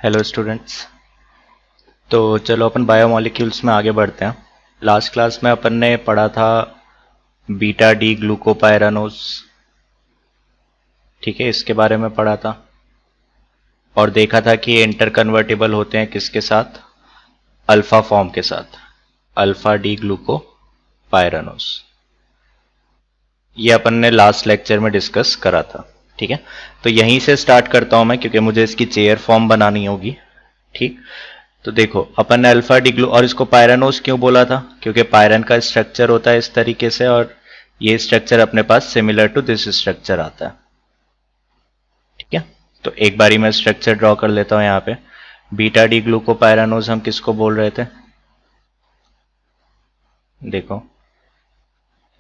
Hello students. तो चलो अपन biomolecules में आगे बढ़ते हैं। लास्ट क्लास में अपन ने पढ़ा था बीटा डी ग्लूकोपायरानोज, ठीक है, इसके बारे में पढ़ा था और देखा था कि ये इंटर कन्वर्टिबल होते हैं किसके साथ, अल्फा फॉर्म के साथ, अल्फा डी ग्लूकोपायरानोज। ये अपन ने लास्ट लेक्चर में डिस्कस करा था, ठीक है। तो यहीं से स्टार्ट करता हूं मैं क्योंकि मुझे इसकी चेयर फॉर्म बनानी होगी, ठीक। तो देखो अपन ने अल्फा डिग्लू, और इसको पायरानोज क्यों बोला था, क्योंकि पायरन का स्ट्रक्चर होता है इस तरीके से और ये स्ट्रक्चर अपने पास सिमिलर टू दिस स्ट्रक्चर आता है, ठीक है। तो एक बारी मैं स्ट्रक्चर ड्रॉ कर लेता हूं यहाँ पे। बीटा डी ग्लूकोपायरानोज हम किसको बोल रहे थे, देखो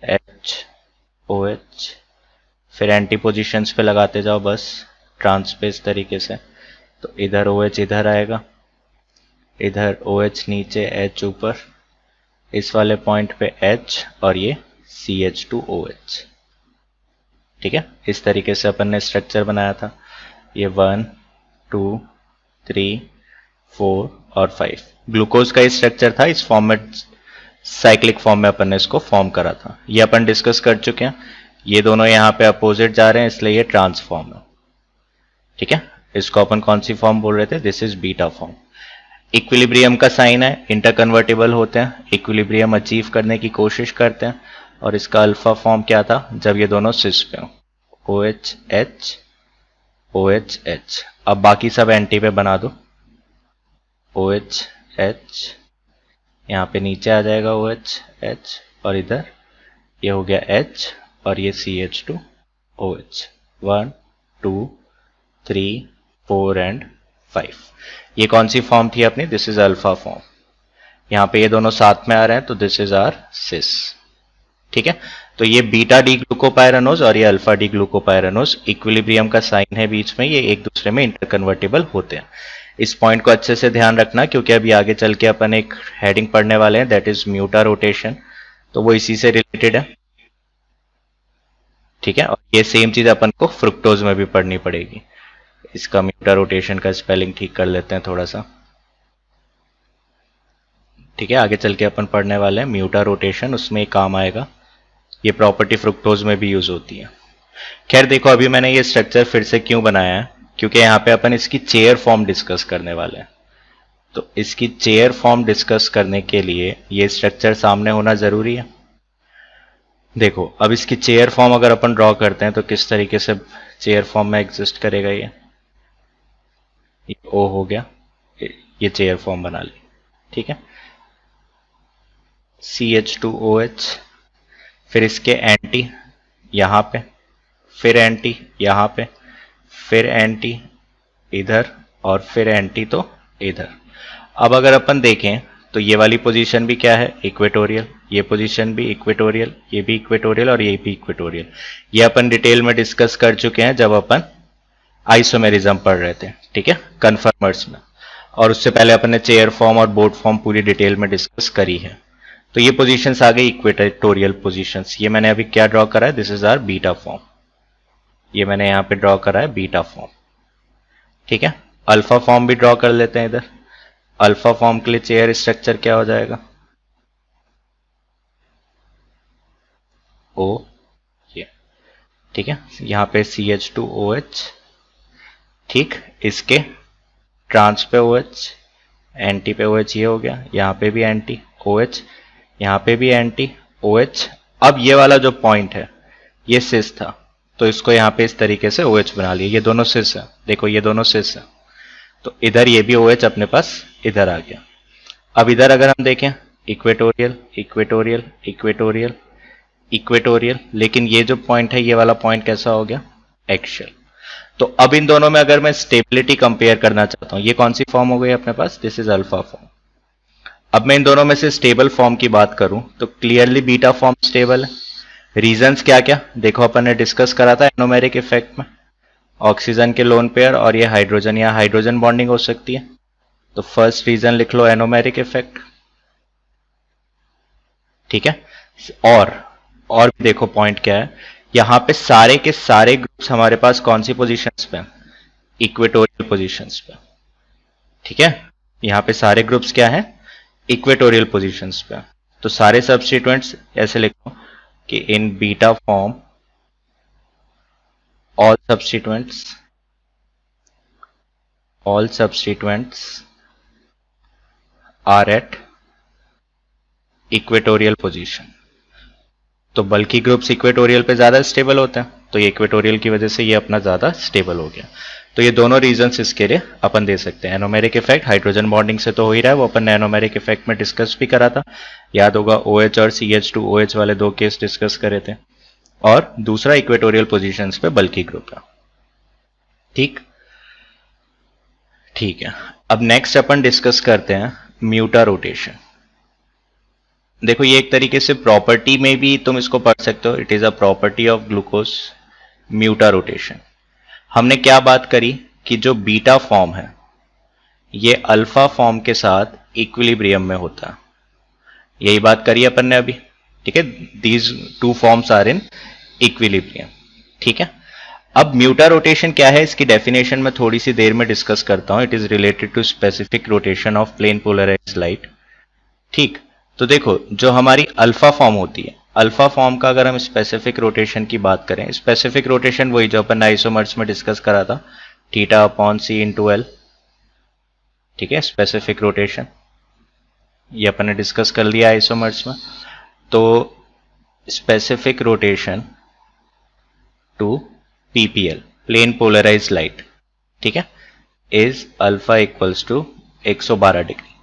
एच ओ एच, फिर एंटी पोजिशंस पे लगाते जाओ बस ट्रांसपेस तरीके से। तो इधर ओ एच इधर आएगा, इधर ओ एच नीचे एच ऊपर, इस वाले पॉइंट पे H और ये CH2OH, ठीक है। इस तरीके से अपन ने स्ट्रक्चर बनाया था। ये 1 2 3 4 और 5 ग्लूकोज का स्ट्रक्चर था। इस फॉर्म में, साइक्लिक फॉर्म में अपन ने इसको फॉर्म करा था। ये अपन डिस्कस कर चुके हैं। ये दोनों यहाँ पे अपोजिट जा रहे हैं इसलिए ये ट्रांसफॉर्म है, ठीक है। इसको अपन कौन सी फॉर्म बोल रहे थे, this is beta form. Equilibrium का साइन है, इंटरकन्वर्टिबल होते हैं, इक्विलिब्रियम अचीव करने की कोशिश करते हैं। और इसका अल्फा फॉर्म क्या था, जब ये दोनों सिस पे हो, OH OH। अब बाकी सब एंटी पे बना दो, OH, यहाँ पे नीचे आ जाएगा OH, और इधर ये हो गया H और ये CH2OH। 1 2 3 4 एंड 5। ये कौन सी फॉर्म थी अपनी, दिस इज अल्फा फॉर्म। यहाँ पे ये दोनों साथ में आ रहे हैं तो दिस इज आर सिस, ठीक है। तो ये बीटा डी ग्लूकोपायरानोज और ये अल्फा डी ग्लूकोपायरानोज, इक्विलिब्रियम का साइन है बीच में, ये एक दूसरे में इंटरकन्वर्टिबल होते हैं। इस पॉइंट को अच्छे से ध्यान रखना क्योंकि अभी आगे चल के अपन एक हेडिंग पढ़ने वाले हैं, दैट इज म्यूटा रोटेशन, तो वो इसी से रिलेटेड है, ठीक है। और ये सेम चीज अपन को फ्रुक्टोज में भी पढ़नी पड़ेगी। इसका म्यूटा रोटेशन का स्पेलिंग ठीक कर लेते हैं थोड़ा सा, ठीक है। आगे चल के अपन पढ़ने वाले हैं म्यूटा रोटेशन, उसमें एक काम आएगा। ये प्रॉपर्टी फ्रुक्टोज में भी यूज होती है। खैर देखो, अभी मैंने ये स्ट्रक्चर फिर से क्यों बनाया है, क्योंकि यहाँ पे अपन इसकी चेयर फॉर्म डिस्कस करने वाले हैं। तो इसकी चेयर फॉर्म डिस्कस करने के लिए ये स्ट्रक्चर सामने होना जरूरी है। देखो अब इसकी चेयर फॉर्म अगर अपन ड्रॉ करते हैं तो किस तरीके से चेयर फॉर्म में एग्जिस्ट करेगा, ये O हो गया, ये चेयर फॉर्म बना ली, ठीक है। CH2OH, फिर इसके एंटी यहाँ पे, फिर एंटी यहाँ पे, फिर एंटी इधर और फिर एंटी तो इधर। अब अगर अपन देखें तो ये वाली पोजीशन भी क्या है, इक्वेटोरियल, ये पोजीशन भी इक्वेटोरियल, ये भी इक्वेटोरियल और ये भी इक्वेटोरियल। ये अपन डिटेल में डिस्कस कर चुके हैं जब अपन आइसोमेरिज्म पढ़ रहे थे, ठीक है, कन्फर्मर्स में। और उससे पहले अपन ने चेयर फॉर्म और बोर्ड फॉर्म पूरी डिटेल में डिस्कस करी है। तो ये पोजीशंस आ गई इक्वेटोरियल पोजीशंस। ये मैंने अभी क्या ड्रॉ करा है, this is our beta form. ये मैंने यहां पे ड्रॉ करा है बीटा फॉर्म, ठीक है। अल्फा फॉर्म भी ड्रॉ कर लेते हैं इधर। अल्फा फॉर्म के लिए चेयर स्ट्रक्चर क्या हो जाएगा, O, ये, ठीक है। यहां पे CH2OH, ठीक। इसके ट्रांस पे OH, एंटी पे OH, ये हो गया। यहाँ पे भी एंटी OH, यहाँ पे भी एंटी OH। अब ये वाला जो पॉइंट है ये सिस था, तो इसको यहाँ पे इस तरीके से OH बना लिया। ये दोनों सिस है, देखो ये दोनों सिस है, तो इधर ये भी OH अपने पास इधर आ गया। अब इधर अगर हम देखें, इक्वेटोरियल इक्वेटोरियल इक्वेटोरियल इक्वेटोरियल, लेकिन ये जो पॉइंट है ये वाला पॉइंट कैसा हो गया, एक्सियल। तो अब इन दोनों में अगर मैं स्टेबिलिटी कंपेयर करना चाहता हूं, ये कौन सी फॉर्म हो गई अपने पास, दिस इज अल्फा फॉर्म। अब मैं इन दोनों में से स्टेबल फॉर्म की बात करूं तो क्लियरली बीटा फॉर्म स्टेबल है। रीजंस क्या क्या, देखो अपन ने डिस्कस करा था एनोमेरिक इफेक्ट में, ऑक्सीजन के लोन पेयर और ये हाइड्रोजन, या हाइड्रोजन बॉन्डिंग हो सकती है। तो फर्स्ट रीजन लिख लो एनोमेरिक इफेक्ट, ठीक है। और भी देखो पॉइंट क्या है, यहां पे सारे के सारे ग्रुप्स हमारे पास कौन सी पोजीशंस पे, इक्वेटोरियल पोजीशंस पे, ठीक है, यहाँ पे सारे ग्रुप्स क्या है, इक्वेटोरियल पोजीशंस पे। तो सारे सब्स्टिट्यूएंट्स ऐसे लिखो कि in beta form all substituents are at equatorial position. तो बल्कि ग्रुप्स इक्वेटोरियल पे ज्यादा स्टेबल होते हैं, तो ये इक्वेटोरियल की वजह से ये अपना ज्यादा स्टेबल हो गया। तो ये दोनों रीजंस इसके लिए अपन दे सकते हैं। एनोमेरिक इफेक्ट हाइड्रोजन बॉन्डिंग से तो हो ही रहा है, वो अपन ने एनोमेरिक इफेक्ट में डिस्कस भी करा था, याद होगा, OH और CH2OH वाले दो केस डिस्कस करे थे। और दूसरा इक्वेटोरियल पोजीशंस पे बल्कि ग्रुप है। ठीक ठीक है, अब नेक्स्ट अपन डिस्कस करते हैं म्यूटा रोटेशन। देखो ये एक तरीके से प्रॉपर्टी में भी तुम इसको पढ़ सकते हो, it is a property of glucose, mutarotation. हमने क्या बात करी कि जो बीटा फॉर्म है ये अल्फा फॉर्म के साथ इक्विलिब्रियम में होता है, यही बात करी अपन ने अभी। ठीक है, these two forms are in equilibrium. ठीक है, अब म्यूटा रोटेशन क्या है, इसकी डेफिनेशन में थोड़ी सी देर में डिस्कस करता हूं। It is related to specific rotation of plane polarised light. ठीक, तो देखो जो हमारी अल्फा फॉर्म होती है, अल्फा फॉर्म का अगर हम स्पेसिफिक रोटेशन की बात करें, स्पेसिफिक रोटेशन वही जो अपन आइसोमर्स में डिस्कस करा था, थीटा अपॉन सी इंटू एल। ठीक है, स्पेसिफिक रोटेशन ये अपन ने डिस्कस कर लिया आइसोमर्स में। तो specific rotation to PPL, plane polarised light, ठीक है, is alpha equals to 112 degree.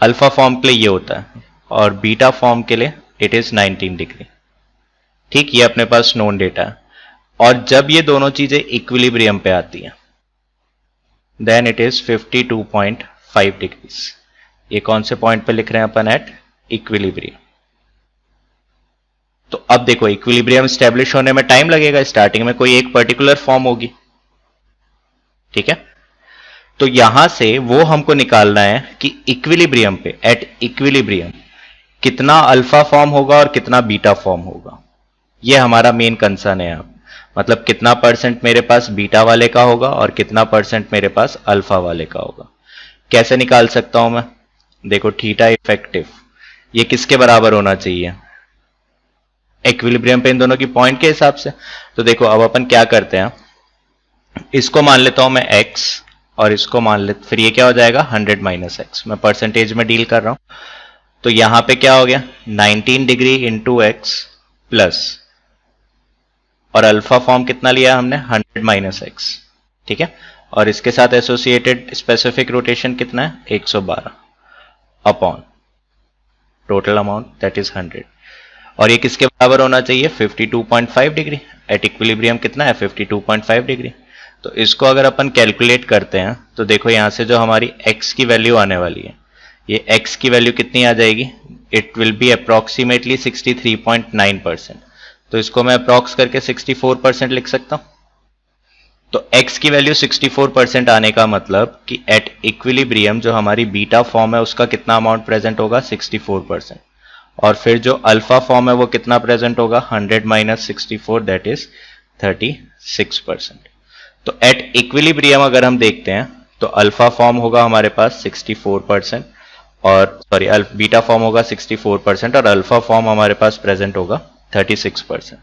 Alpha form के लिए ये होता है और बीटा फॉर्म के लिए इट इज 19 डिग्री। ठीक, ये अपने पास नोन डेटा है। और जब ये दोनों चीजें इक्विलिब्रियम पे आती हैं देन इट इज 52.5 डिग्रीज। ये कौन से पॉइंट पे लिख रहे हैं अपन, एट इक्विलिब्रियम। तो अब देखो इक्विलिब्रियम स्टैब्लिश होने में टाइम लगेगा, स्टार्टिंग में कोई एक पर्टिकुलर फॉर्म होगी। ठीक है, तो यहां से वो हमको निकालना है कि इक्विलिब्रियम पे, एट इक्विलिब्रियम कितना अल्फा फॉर्म होगा और कितना बीटा फॉर्म होगा। ये हमारा मेन कंसर्न है। आप मतलब कितना परसेंट मेरे पास बीटा वाले का होगा और कितना परसेंट मेरे पास अल्फा वाले का होगा। कैसे निकाल सकता हूं मैं, देखो थीटा इफेक्टिव ये किसके बराबर होना चाहिए, इक्विलिब्रियम पे इन दोनों की पॉइंट के हिसाब से। तो देखो अब अपन क्या करते हैं, इसको मान लेता हूं मैं x और इसको मान ले, फिर ये क्या हो जाएगा 100 माइनस एक्स। मैं परसेंटेज में डील कर रहा हूं, तो यहां पे क्या हो गया 19 डिग्री इंटू एक्स प्लस, और अल्फा फॉर्म कितना लिया हमने 100 माइनस एक्स। ठीक है, और इसके साथ एसोसिएटेड स्पेसिफिक रोटेशन कितना है 112 upon total amount that is 100। और ये किसके बराबर होना चाहिए 52.5 डिग्री। एट इक्विलिब्रियम कितना है 52.5 डिग्री। तो इसको अगर अपन कैलकुलेट करते हैं तो देखो यहां से जो हमारी x की वैल्यू आने वाली है, ये x की वैल्यू कितनी आ जाएगी, इट विल बी अप्रोक्सीमेटली 63.9%। तो इसको मैं अप्रोक्स करके 64% लिख सकता हूं। तो x की वैल्यू 64% आने का मतलब कि एट इक्विलिब्रियम जो हमारी बीटा फॉर्म है उसका कितना अमाउंट प्रेजेंट होगा 64%, और फिर जो अल्फा फॉर्म है वो कितना प्रेजेंट होगा 100 माइनस 64 दैट इज 36%। तो एट इक्विलिब्रियम अगर हम देखते हैं तो अल्फा फॉर्म होगा हमारे पास 64% और सॉरी बीटा फॉर्म होगा 64% और अल्फा फॉर्म हमारे पास प्रेजेंट होगा 36%।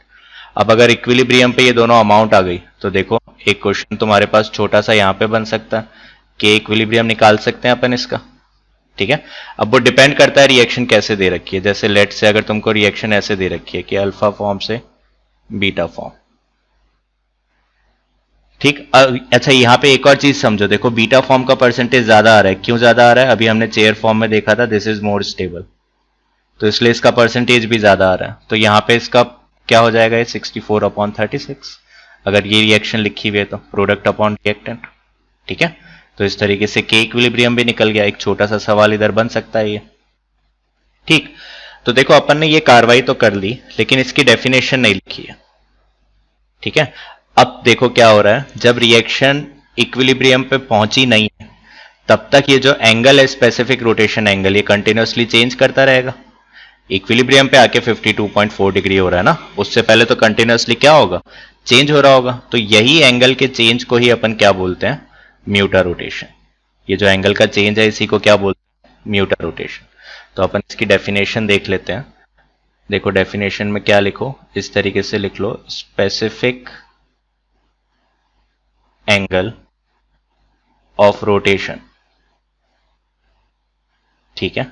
अब अगर इक्विलिब्रियम पे ये दोनों अमाउंट आ गई तो देखो एक क्वेश्चन तुम्हारे पास छोटा सा यहां पे बन सकता है कि इक्विलिब्रियम निकाल सकते हैं अपन इसका। ठीक है, अब वो डिपेंड करता है रिएक्शन कैसे दे रखी है। जैसे लेट से अगर तुमको रिएक्शन ऐसे दे रखी है कि अल्फा फॉर्म से बीटा फॉर्म, ठीक। अच्छा यहां पे एक और चीज समझो, देखो बीटा फॉर्म का परसेंटेज ज्यादा आ रहा है, क्यों ज्यादा आ रहा है, अभी हमने चेयर फॉर्म में देखा था दिस इज मोर स्टेबल, तो इसलिए इसका परसेंटेज भी ज्यादा आ रहा है। तो यहां पे इसका क्या हो जाएगा ये 64/36, अगर ये रिएक्शन लिखी हुई है तो प्रोडक्ट अपॉन रिएक्टेंट। ठीक है, तो इस तरीके से के इक्विलिब्रियम भी निकल गया। एक छोटा सा सवाल इधर बन सकता है ये। ठीक, तो देखो अपन ने ये कार्रवाई तो कर ली लेकिन इसकी डेफिनेशन नहीं लिखी है। ठीक है, अब देखो क्या हो रहा है, जब रिएक्शन इक्विलिब्रियम पे पहुंची नहीं है तब तक ये जो एंगल है स्पेसिफिक रोटेशन एंगल, ये कंटिन्यूअसली चेंज करता रहेगा। इक्विलिब्रियम पे आके 52.4 डिग्री हो रहा है ना, उससे पहले तो कंटिन्यूअसली क्या होगा चेंज हो रहा होगा। तो यही एंगल के चेंज को ही अपन क्या बोलते हैं म्यूटा रोटेशन। ये जो एंगल का चेंज है इसी को क्या बोलते हैं, म्यूटा रोटेशन। तो अपन इसकी डेफिनेशन देख लेते हैं। देखो डेफिनेशन में क्या लिखो, इस तरीके से लिख लो, स्पेसिफिक एंगल ऑफ रोटेशन, ठीक है,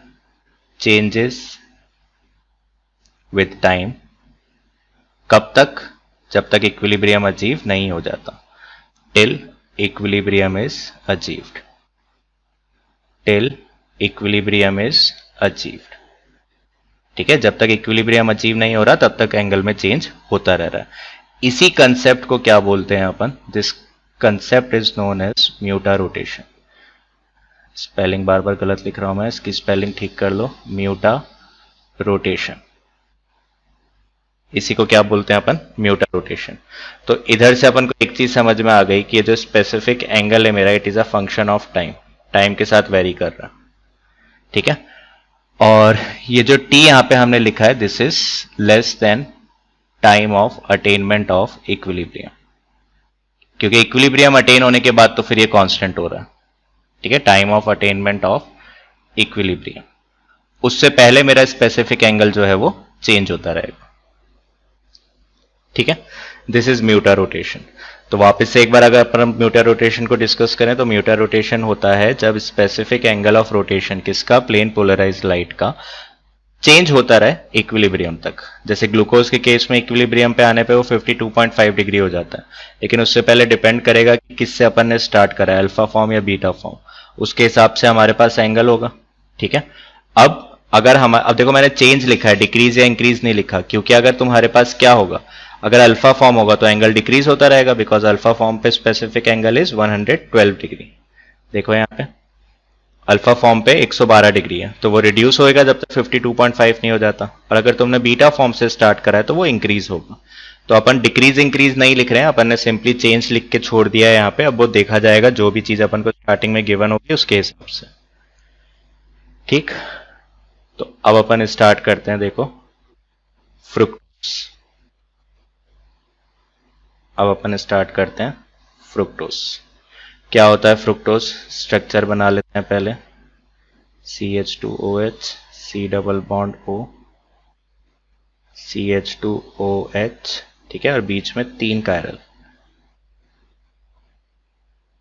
चेंजेस विथ टाइम, कब तक, जब तक इक्विलिब्रियम अचीव नहीं हो जाता, till equilibrium is achieved, till equilibrium is achieved, ठीक है। जब तक इक्विलिब्रियम अचीव नहीं हो रहा तब तक एंगल में चेंज होता रह रहा है। इसी कंसेप्ट को क्या बोलते हैं अपन, this concept is known as mutarotation. Spelling बार बार गलत लिख रहा हूं मैं, इसकी स्पेलिंग ठीक कर लो, म्यूटा रोटेशन। इसी को क्या बोलते हैं अपन, म्यूटा रोटेशन। तो इधर से अपन को एक चीज समझ में आ गई कि ये जो स्पेसिफिक एंगल है मेरा, it is a function of time, time के साथ वेरी कर रहा, ठीक है। और ये जो t यहां पे हमने लिखा है, this is less than time of attainment of equilibrium, क्योंकि इक्विलिब्रियम अटेन होने के बाद तो फिर ये कांस्टेंट हो रहा है, ठीक है, time of attainment of equilibrium. उससे पहले मेरा स्पेसिफिक एंगल जो है वो चेंज होता रहेगा, ठीक है। This is mutarotation. तो वापस से एक बार अगर अपन म्यूटा रोटेशन को डिस्कस करें तो म्यूटा रोटेशन होता है जब स्पेसिफिक एंगल ऑफ रोटेशन किसका, प्लेन पोलराइज्ड लाइट का, चेंज होता रहे इक्विलिब्रियम तक। जैसे ग्लूकोज के केस में इक्विलिब्रियम पे आने पे वो 52.5 डिग्री हो जाता है, लेकिन उससे पहले डिपेंड करेगा कि किससे अपन ने स्टार्ट करा है, अल्फा फॉर्म या बीटा फॉर्म, उसके हिसाब से हमारे पास एंगल होगा, ठीक है। अब देखो मैंने चेंज लिखा है, डिक्रीज या इंक्रीज नहीं लिखा, क्योंकि अगर तुम्हारे पास क्या होगा, अगर अल्फा फॉर्म होगा तो एंगल डिक्रीज होता रहेगा, बिकॉज अल्फा फॉर्म पे स्पेसिफिक एंगल इज 112 डिग्री। देखो यहाँ पे अल्फा फॉर्म पे 112 डिग्री है, तो वो रिड्यूस होएगा जब तक 52.5 नहीं हो जाता, और अगर तुमने बीटा फॉर्म से स्टार्ट करा है तो वो इंक्रीज होगा। तो अपन डिक्रीज इंक्रीज नहीं लिख रहे हैं, अपन ने सिंपली चेंज लिख के छोड़ दिया है यहाँ पे। अब वो देखा जाएगा जो भी चीज अपन को स्टार्टिंग में गिवन होगी उसके हिसाब से, ठीक। तो अब अपन स्टार्ट करते हैं, देखो फ्रुक्टोज। अब अपन स्टार्ट करते हैं फ्रुक्टोज। क्या होता है फ्रुक्टोज, स्ट्रक्चर बना लेते हैं पहले, CH2OH, C double bond O, CH2OH, ठीक है, और बीच में 3 chiral,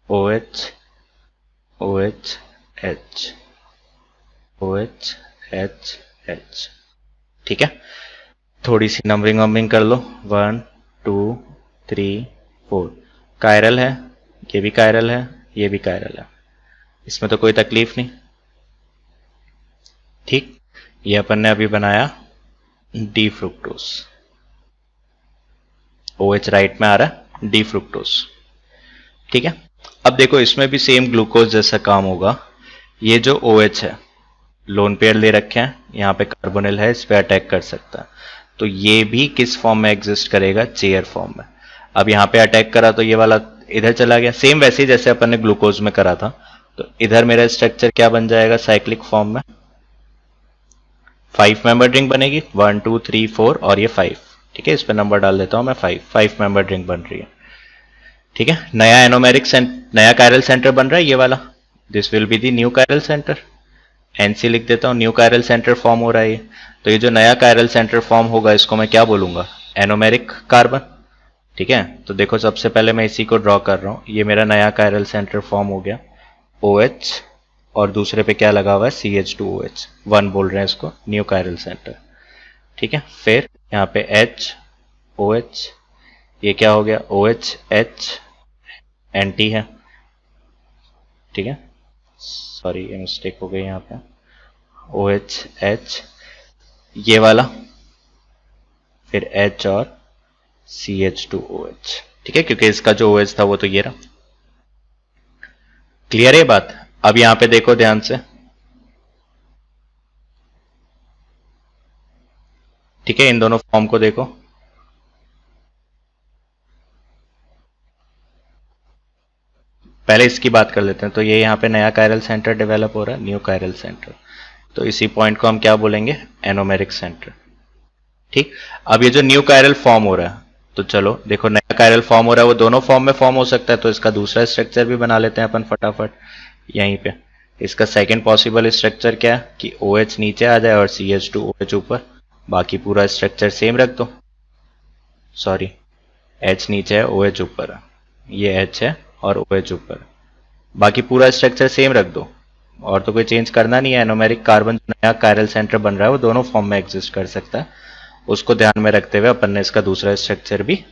OH OH H, OH H H, ठीक है। थोड़ी सी नंबरिंग वंबरिंग कर लो, 1 2 3 4, कायरल है, ये भी कायरल है, ये भी कायरल है, इसमें तो कोई तकलीफ नहीं, ठीक। ये अपन ने अभी बनाया डी फ्रुक्टोज, OH राइट में आ रहा है, डी फ्रुक्टोज, ठीक है। अब देखो इसमें भी सेम ग्लूकोज जैसा काम होगा। ये जो OH है, लोन पेयर ले रखे हैं, यहाँ पे कार्बोनिल है, इस पे अटैक कर सकता है, तो ये भी किस फॉर्म में एग्जिस्ट करेगा, चेयर फॉर्म में। अब यहाँ पे अटैक करा तो ये वाला इधर चला गया, सेम वैसे ही जैसे अपन ने ग्लूकोज में करा था। तो इधर मेरा स्ट्रक्चर क्या बन जाएगा, साइक्लिक फॉर्म में 5 मेंबर ड्रिंक बनेगी, 1 2 3 4 और ये 5, ठीक है। इस पे नंबर डाल देता हूं मैं, 5 मेंबर ड्रिंक बन रही है, ठीक है। नया एनोमेरिक नया कायरल सेंटर बन रहा है ये वाला, this will be the new chiral centre, NC लिख देता हूं, न्यू कायरल सेंटर फॉर्म हो रहा है। तो ये जो नया कायरल सेंटर फॉर्म होगा इसको मैं क्या बोलूंगा, एनोमेरिक कार्बन, ठीक है। तो देखो सबसे पहले मैं इसी को ड्रॉ कर रहा हूं, ये मेरा नया कायरल सेंटर फॉर्म हो गया, OH और दूसरे पे क्या लगा हुआ है, CH2OH, 1 बोल रहे हैं इसको, न्यू कायरल सेंटर, ठीक है। फिर यहाँ पे H OH, ये क्या हो गया, OH H NT है, ठीक है, सॉरी ये मिस्टेक हो गई यहाँ पे, OH H ये वाला, फिर H और CH2OH, ठीक है, क्योंकि इसका जो OH था वो तो ये रहा। क्लियर है बात। अब यहां पे देखो ध्यान से, ठीक है, इन दोनों फॉर्म को देखो, पहले इसकी बात कर लेते हैं। तो ये यहाँ पे नया कायरल सेंटर डेवलप हो रहा है, न्यू कायरल सेंटर, तो इसी पॉइंट को हम क्या बोलेंगे, एनोमेरिक सेंटर, ठीक। अब ये जो न्यू कायरल फॉर्म हो रहा है, तो चलो देखो नया कायरल फॉर्म हो रहा है, वो दोनों फॉर्म में फॉर्म हो सकता है, तो इसका दूसरा स्ट्रक्चर भी बना लेते हैं अपन फटाफट। यहीं पे। इसका सेकंड पॉसिबल स्ट्रक्चर क्या है कि OH नीचे आ जाए और CH2OH ऊपर, बाकी पूरा स्ट्रक्चर सेम रख दो। सॉरी, H नीचे है, OH ऊपर है, ये H है और OH ऊपर, बाकी पूरा स्ट्रक्चर सेम रख दो और तो कोई चेंज करना नहीं है। एनोमेरिक कार्बन जो नया कायरल सेंटर बन रहा है वो दोनों फॉर्म में एग्जिस्ट कर सकता है, उसको ध्यान में रखते हुए अपन ने इसका दूसरा स्ट्रक्चर भी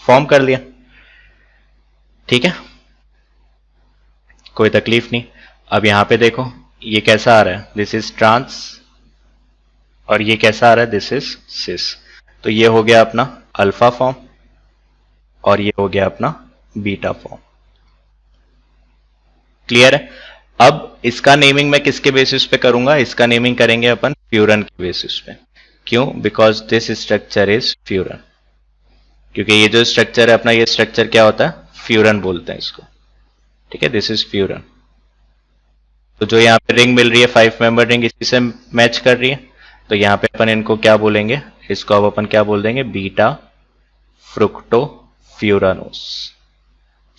फॉर्म कर लिया। ठीक है, कोई तकलीफ नहीं। अब यहां पे देखो ये कैसा आ रहा है, दिस इज ट्रांस, और ये कैसा आ रहा है, दिस इज सिस। तो ये हो गया अपना अल्फा फॉर्म और ये हो गया अपना बीटा फॉर्म। क्लियर है? अब इसका नेमिंग मैं किसके बेसिस पे करूंगा, इसका नेमिंग करेंगे अपन फ्यूरन के बेसिस पे। क्यों? Because this structure is furan, क्योंकि ये जो स्ट्रक्चर है अपना, ये स्ट्रक्चर क्या होता है, फ्यूरन बोलते हैं इसको। ठीक है, दिस इज फ्यूरन। तो जो यहाँ पे रिंग मिल रही है 5 मेंबर रिंग, इसी से मैच कर रही है, तो यहाँ पे अपन इनको क्या बोलेंगे, इसको अब अपन क्या बोल देंगे, beta fructofuranose.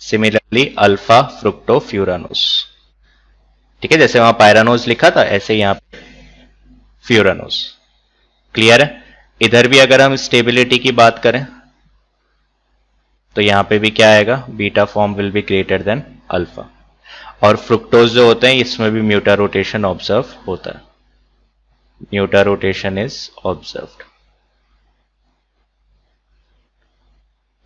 Similarly alpha fructofuranose. ठीक है, जैसे वहां पायरानोस लिखा था ऐसे यहाँ पे फ्यूरानोस। क्लियर है? इधर भी अगर हम स्टेबिलिटी की बात करें तो यहां पे भी क्या आएगा, beta form will be greater than alpha. और फ्रुक्टोज जो होते हैं इसमें भी म्यूटा रोटेशन ऑब्जर्व होता है, म्यूटा रोटेशन इज ऑब्जर्व्ड।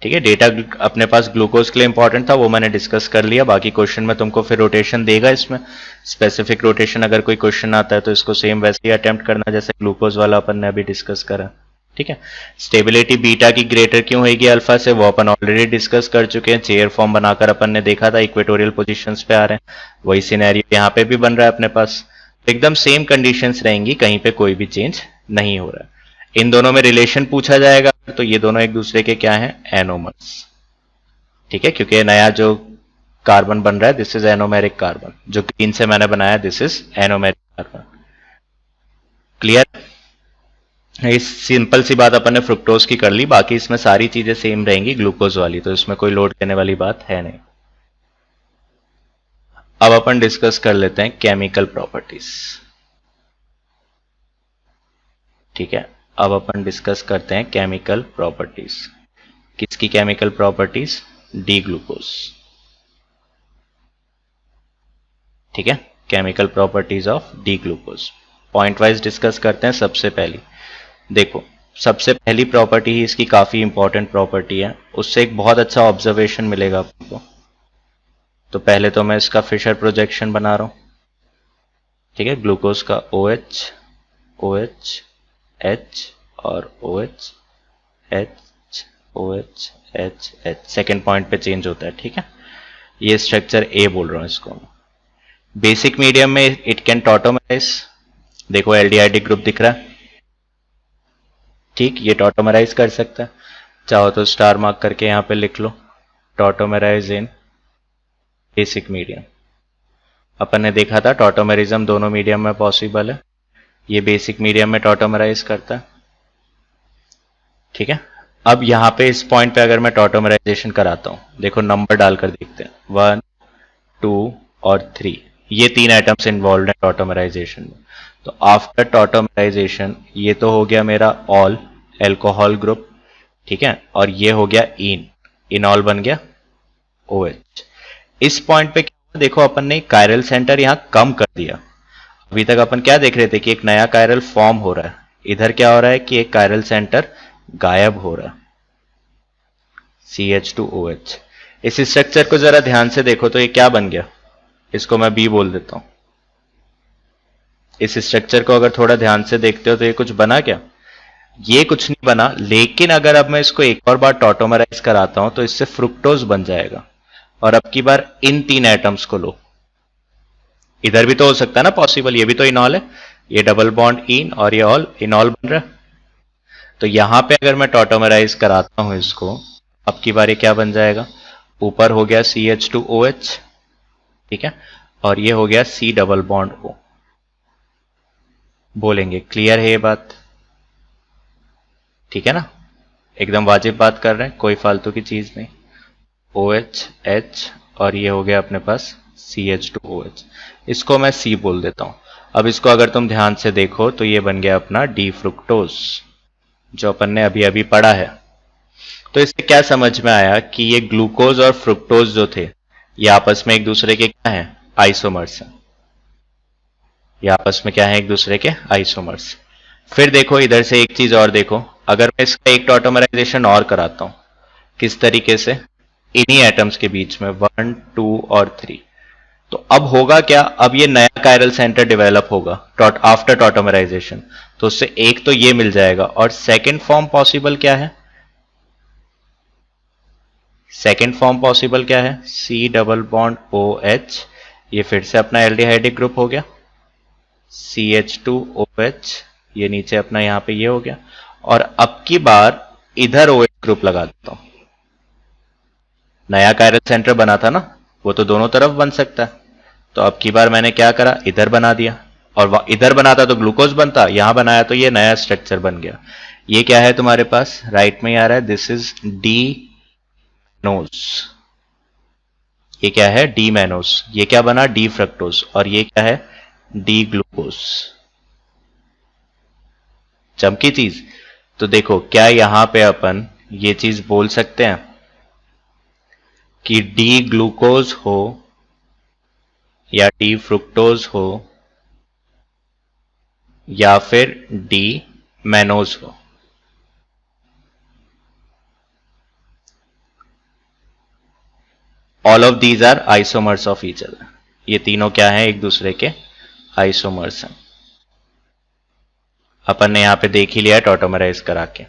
ठीक है, डेटा अपने पास ग्लूकोज के लिए इंपॉर्टेंट था, वो मैंने डिस्कस कर लिया। बाकी क्वेश्चन में तुमको फिर रोटेशन देगा, इसमें स्पेसिफिक रोटेशन अगर कोई क्वेश्चन आता है तो इसको सेम वैसे ही अटेम्प्ट करना जैसे ग्लूकोज वाला अपन ने अभी डिस्कस करा। ठीक है, स्टेबिलिटी बीटा की ग्रेटर क्यों होगी अल्फा से, वो अपन ऑलरेडी डिस्कस कर चुके हैं। चेयर फॉर्म बनाकर अपन ने देखा था, इक्वेटोरियल पोजीशंस पे आ रहे हैं, वही सिनेरियो यहाँ पे भी बन रहा है अपने पास। एकदम सेम कंडीशंस रहेंगी, कहीं पे कोई भी चेंज नहीं हो रहा है। इन दोनों में रिलेशन पूछा जाएगा तो ये दोनों एक दूसरे के क्या हैं, एनोमर्स। ठीक है, क्योंकि नया जो कार्बन बन रहा है दिस इज एनोमेरिक कार्बन, जो ग्रीन से मैंने बनाया this is anomeric carbon. Clear? इस सिंपल सी बात अपन ने फ्रुक्टोज की कर ली, बाकी इसमें सारी चीजें सेम रहेंगी ग्लूकोज वाली, तो इसमें कोई लोड देने वाली बात है नहीं। अब अपन डिस्कस कर लेते हैं केमिकल प्रॉपर्टीज। ठीक है, अब अपन डिस्कस करते हैं केमिकल प्रॉपर्टीज। किसकी केमिकल प्रॉपर्टीज? D glucose. ठीक है, chemical properties of D glucose point wise discuss करते हैं। सबसे पहली देखो, सबसे पहली प्रॉपर्टी ही इसकी काफी इंपॉर्टेंट प्रॉपर्टी है, उससे एक बहुत अच्छा ऑब्जर्वेशन मिलेगा आपको। तो पहले तो मैं इसका फिशर प्रोजेक्शन बना रहा हूं। ठीक है, ग्लूकोज का OH OH H और OH H OH H H second point पे चेंज होता है। ठीक है, ये स्ट्रक्चर A बोल रहा हूं इसको। बेसिक मीडियम में इट कैन टॉटोमराइज, देखो एल्डिहाइडिक ग्रुप दिख रहा है। ठीक, ये टॉटोमराइज कर सकता है, चाहो तो स्टार मार्क करके यहां पे लिख लो, टॉटोमराइज इन बेसिक मीडियम। अपन ने देखा था टॉटोमेरिज्म दोनों मीडियम में पॉसिबल है, ये बेसिक मीडियम में टॉटोमराइज करता है। ठीक है, अब यहां पे इस पॉइंट पे अगर मैं टॉटोमराइजेशन कराता हूं, देखो नंबर डालकर देखते हैं, 1 2 और 3, ये 3 एटम्स इन्वॉल्व हैं टॉटोमराइजेशन में। तो आफ्टर टॉटोमराइजेशन ये तो हो गया मेरा ऑल एल्कोहल ग्रुप। ठीक है, और ये हो गया इनॉल बन गया OH। इस पॉइंट पे क्या, देखो अपन ने कायरल सेंटर यहां कम कर दिया। अभी तक अपन क्या देख रहे थे कि एक नया कायरल फॉर्म हो रहा है, इधर क्या हो रहा है कि एक कायरल सेंटर गायब हो रहा है, CH2OH। इस स्ट्रक्चर को जरा ध्यान से देखो तो ये क्या बन गया, इसको मैं B बोल देता हूं। इस स्ट्रक्चर को अगर थोड़ा ध्यान से देखते हो तो ये कुछ बना क्या, ये कुछ नहीं बना। लेकिन अगर अब मैं इसको एक और बार टॉटोमराइज कराता हूं तो इससे फ्रुक्टोज बन जाएगा, और अब की बार इन 3 एटम्स को लो, इधर भी तो हो सकता है ना पॉसिबल, ये भी तो इनॉल है, ये डबल बॉन्ड इन और ये ऑल इनॉल बन रहा है। तो यहां पे अगर मैं टॉटोमराइज कराता हूं इसको, अब की बार ये क्या बन जाएगा, ऊपर हो गया CH2OH। ठीक है, और ये हो गया C डबल बॉन्ड O बोलेंगे। क्लियर है ये बात? ठीक है ना, एकदम वाजिब बात कर रहे हैं, कोई फालतू की चीज नहीं। OH H और ये हो गया अपने पास CH2OH, इसको मैं C बोल देता हूं। अब इसको अगर तुम ध्यान से देखो तो ये बन गया अपना डी फ्रुक्टोज, जो अपन ने अभी अभी पढ़ा है। तो इससे क्या समझ में आया कि ये ग्लूकोज और फ्रुक्टोज जो थे ये आपस में एक दूसरे के क्या हैं, आइसोमर्स हैं। ये आपस में क्या है, एक दूसरे के आइसोमर्स। फिर देखो इधर से एक चीज और देखो, अगर मैं इसका एक टॉटोमराइजेशन और कराता हूं, किस तरीके से, इन्हीं एटम्स के बीच में 1 2 और 3, तो अब होगा क्या, अब ये नया कायरल सेंटर डेवलप होगा आफ्टर टॉटोमराइजेशन। तो उससे एक तो ये मिल जाएगा, और सेकंड फॉर्म पॉसिबल क्या है, सेकंड फॉर्म पॉसिबल क्या है, C डबल बॉन्ड OH, ये फिर से अपना एल्डिहाइडिक ग्रुप हो गया, CH2OH, ये नीचे अपना यहां पे ये हो गया, और अब की बार इधर OH ग्रुप लगा देता हूं। नया कायरल सेंटर बना था ना, वो तो दोनों तरफ बन सकता है, तो अब की बार मैंने क्या करा, इधर बना दिया, और इधर बनाता तो ग्लूकोज बनता, यहां बनाया तो ये नया स्ट्रक्चर बन गया। ये क्या है तुम्हारे पास, राइट में आ रहा है, दिस इज डी मैनोज, ये क्या है, डी मैनोज, ये क्या बना, डी फ्रक्टोज, और ये क्या है, डी ग्लूकोज। चमकी चीज। तो देखो क्या यहां पे अपन ये चीज बोल सकते हैं कि डी ग्लूकोज हो या डी फ्रुक्टोज हो या फिर डी मैनोज हो, all of these are isomers of each other. ये तीनों क्या है, एक दूसरे के आइसोमर्स हैं। अपन ने यहां पे देख ही लिया टॉटोमराइज करा के।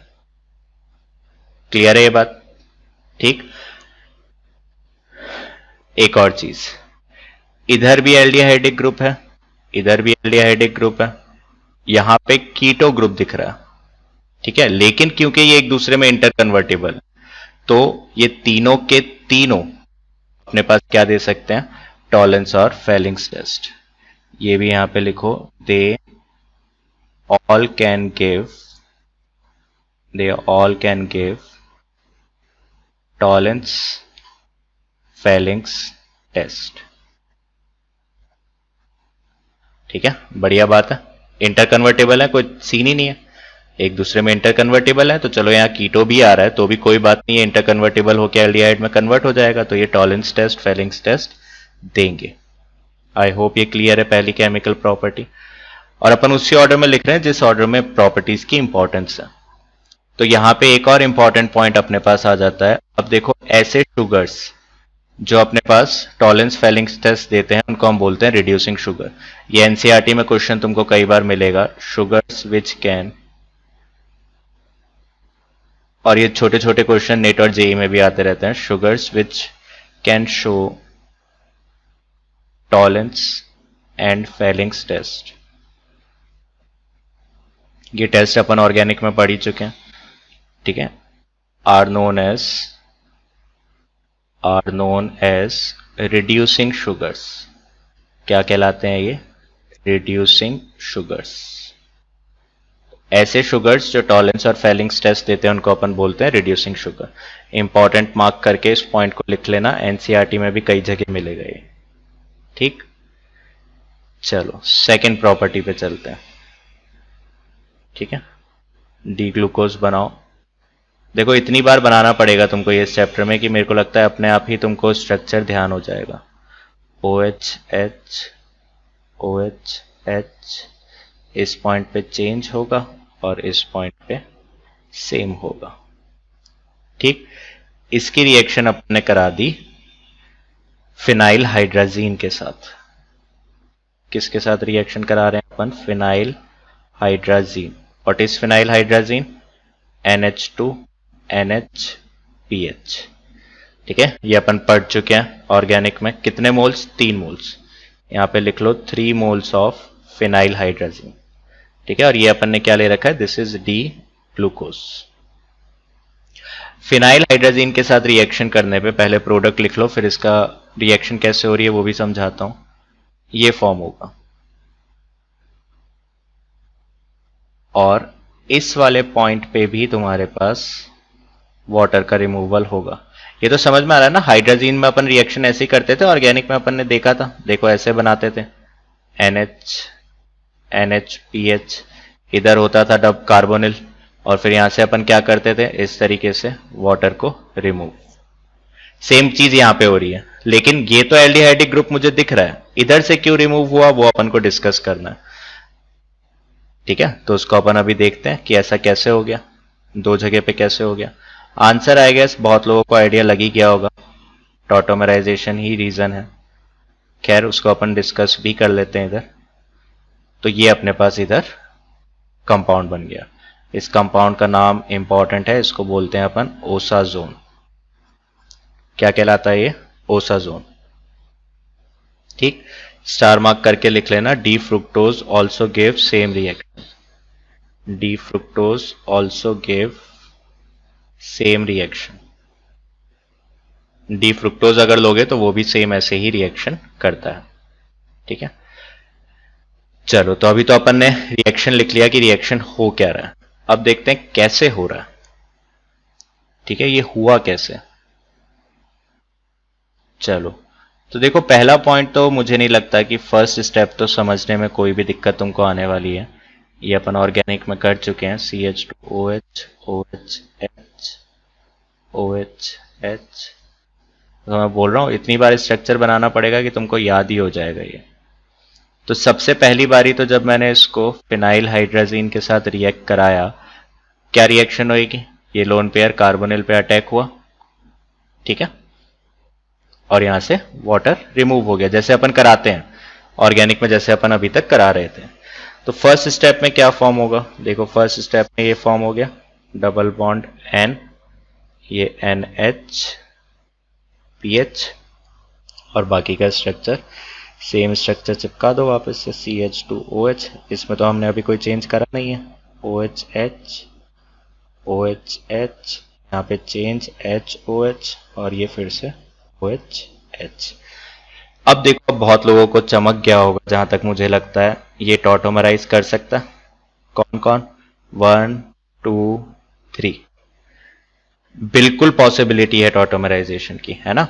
क्लियर है ये बात, ठीक। एक और चीज, इधर भी एल्डिहाइडिक ग्रुप है, इधर भी एल्डिहाइडिक ग्रुप है, यहां पे कीटो ग्रुप दिख रहा है, ठीक है, लेकिन क्योंकि ये एक दूसरे में इंटर कन्वर्टेबल, तो ये तीनों के तीनों अपने पास क्या दे सकते हैं, टॉलेंस और फेलिंग्स टेस्ट। ये भी यहां पे लिखो, they all can give Tollens Fehling's test. ठीक है, बढ़िया बात है, इंटर कन्वर्टेबल है, कोई सीन ही नहीं है, एक दूसरे में इंटर कन्वर्टेबल है। तो चलो यहाँ कीटो भी आ रहा है तो भी कोई बात नहीं है, इंटर कन्वर्टेबल होकर एल्डिहाइड में कन्वर्ट हो जाएगा, तो ये टॉलेंस टेस्ट फेलिंग्स टेस्ट देंगे। आई होप ये क्लियर है पहली केमिकल प्रॉपर्टी। और अपन उसी ऑर्डर में लिख रहे हैं जिस ऑर्डर में प्रॉपर्टीज की इंपॉर्टेंस है। तो यहां पे एक और इंपॉर्टेंट पॉइंट अपने पास आ जाता है। अब देखो ऐसे शुगर्स जो अपने पास टॉलेंस फेलिंग्स टेस्ट देते हैं उनको हम बोलते हैं रिड्यूसिंग शुगर। ये एनसीईआरटी में क्वेश्चन तुमको कई बार मिलेगा, शुगर्स विच कैन, और ये छोटे छोटे क्वेश्चन नेट और जेई में भी आते रहते हैं, sugars which can show Tollens and Fehling's test. ये टेस्ट अपन ऑर्गेनिक में पढ़ ही चुके हैं, ठीक है, are known as reducing sugars. क्या कहलाते हैं ये, रिड्यूसिंग शुगर्स। ऐसे शुगर्स जो टॉलेंस और फेलिंग्स टेस्ट देते हैं उनको अपन बोलते हैं रिड्यूसिंग शुगर। इंपॉर्टेंट मार्क करके इस पॉइंट को लिख लेना, एनसीईआरटी में भी कई जगह मिलेगा ये, ठीक। चलो सेकंड प्रॉपर्टी पे चलते हैं, ठीक है, डी ग्लूकोज बनाओ। देखो इतनी बार बनाना पड़ेगा तुमको ये इस चैप्टर में कि मेरे को लगता है अपने आप ही तुमको स्ट्रक्चर ध्यान हो जाएगा। OH OH इस पॉइंट पे चेंज होगा और इस पॉइंट पे सेम होगा, ठीक। इसकी रिएक्शन अपने करा दी फिनाइल हाइड्राजीन के साथ। किसके साथ रिएक्शन करा रहे हैं अपन, phenyl hydrazine. What is phenyl hydrazine, NH2 NH PH, ठीक है, ये अपन पढ़ चुके हैं ऑर्गेनिक में। कितने मोल्स, 3 मोल्स, यहां पे लिख लो 3 मोल्स ऑफ फिनाइल हाइड्राजीन, ठीक है। और ये अपन ने क्या ले रखा है, this is D glucose. Phenyl hydrazine के साथ रिएक्शन करने पे पहले प्रोडक्ट लिख लो, फिर इसका रिएक्शन कैसे हो रही है वो भी समझाता हूं। ये फॉर्म होगा और इस वाले पॉइंट पे भी तुम्हारे पास वाटर का रिमूवल होगा। ये तो समझ में आ रहा है ना, हाइड्रोजीन में अपन रिएक्शन ऐसे ही करते थे, ऑर्गेनिक में अपन ने देखा था, देखो ऐसे बनाते थे, NH NH इधर होता था डब कार्बोनिल, और फिर यहां से अपन क्या करते थे, इस तरीके से वाटर को रिमूव। सेम चीज यहां पे हो रही है, लेकिन ये तो एल्डिहाइडिक ग्रुप मुझे दिख रहा है, इधर से क्यों रिमूव हुआ वो अपन को डिस्कस करना है। ठीक है, तो उसको अपन अभी देखते हैं कि ऐसा कैसे हो गया, दो जगह पे कैसे हो गया। आंसर आई गेस बहुत लोगों को आइडिया लग ही गया होगा, टॉटोमराइजेशन ही रीजन है। खैर उसको अपन डिस्कस भी कर लेते हैं इधर। तो ये अपने पास इधर कंपाउंड बन गया, इस कंपाउंड का नाम इंपॉर्टेंट है, इसको बोलते हैं अपन ओसाजोन। क्या कहलाता है ये, ओसाजोन। ठीक, स्टार मार्क करके लिख लेना, D fructose also give same reaction, D fructose also give same reaction. D fructose अगर लोगे तो वो भी सेम ऐसे ही रिएक्शन करता है। ठीक है, चलो तो अभी तो अपन ने रिएक्शन लिख लिया कि रिएक्शन हो क्या रहा है, अब देखते हैं कैसे हो रहा है। ठीक है, ये हुआ कैसे, चलो तो देखो पहला पॉइंट तो मुझे नहीं लगता कि फर्स्ट स्टेप तो समझने में कोई भी दिक्कत तुमको आने वाली है, ये अपन ऑर्गेनिक में कर चुके हैं, CH2OH OHH OHH। तो मैं बोल रहा हूं इतनी बार स्ट्रक्चर बनाना पड़ेगा कि तुमको याद ही हो जाएगा ये। तो सबसे पहली बारी तो जब मैंने इसको फिनाइल हाइड्राजीन के साथ रिएक्ट कराया, क्या रिएक्शन होगी, ये लोन पेयर कार्बोनिल पे अटैक हुआ, ठीक है, और यहां से वाटर रिमूव हो गया जैसे अपन कराते हैं ऑर्गेनिक में, जैसे अपन अभी तक करा रहे थे। तो फर्स्ट स्टेप में क्या फॉर्म होगा, देखो फर्स्ट स्टेप में ये फॉर्म हो गया डबल बॉन्ड N, ये NH PH, और बाकी का स्ट्रक्चर सेम स्ट्रक्चर चिपका दो वापस से, CH2OH, इसमें तो हमने अभी कोई चेंज करा नहीं है, OHH OHH, यहाँ पे चेंज HOH, और ये फिर से OHH। अब देखो बहुत लोगों को चमक गया होगा, जहां तक मुझे लगता है ये टॉटोमराइज कर सकता है, कौन कौन, 1 2 3, बिल्कुल पॉसिबिलिटी है टॉटोमराइजेशन की, है ना।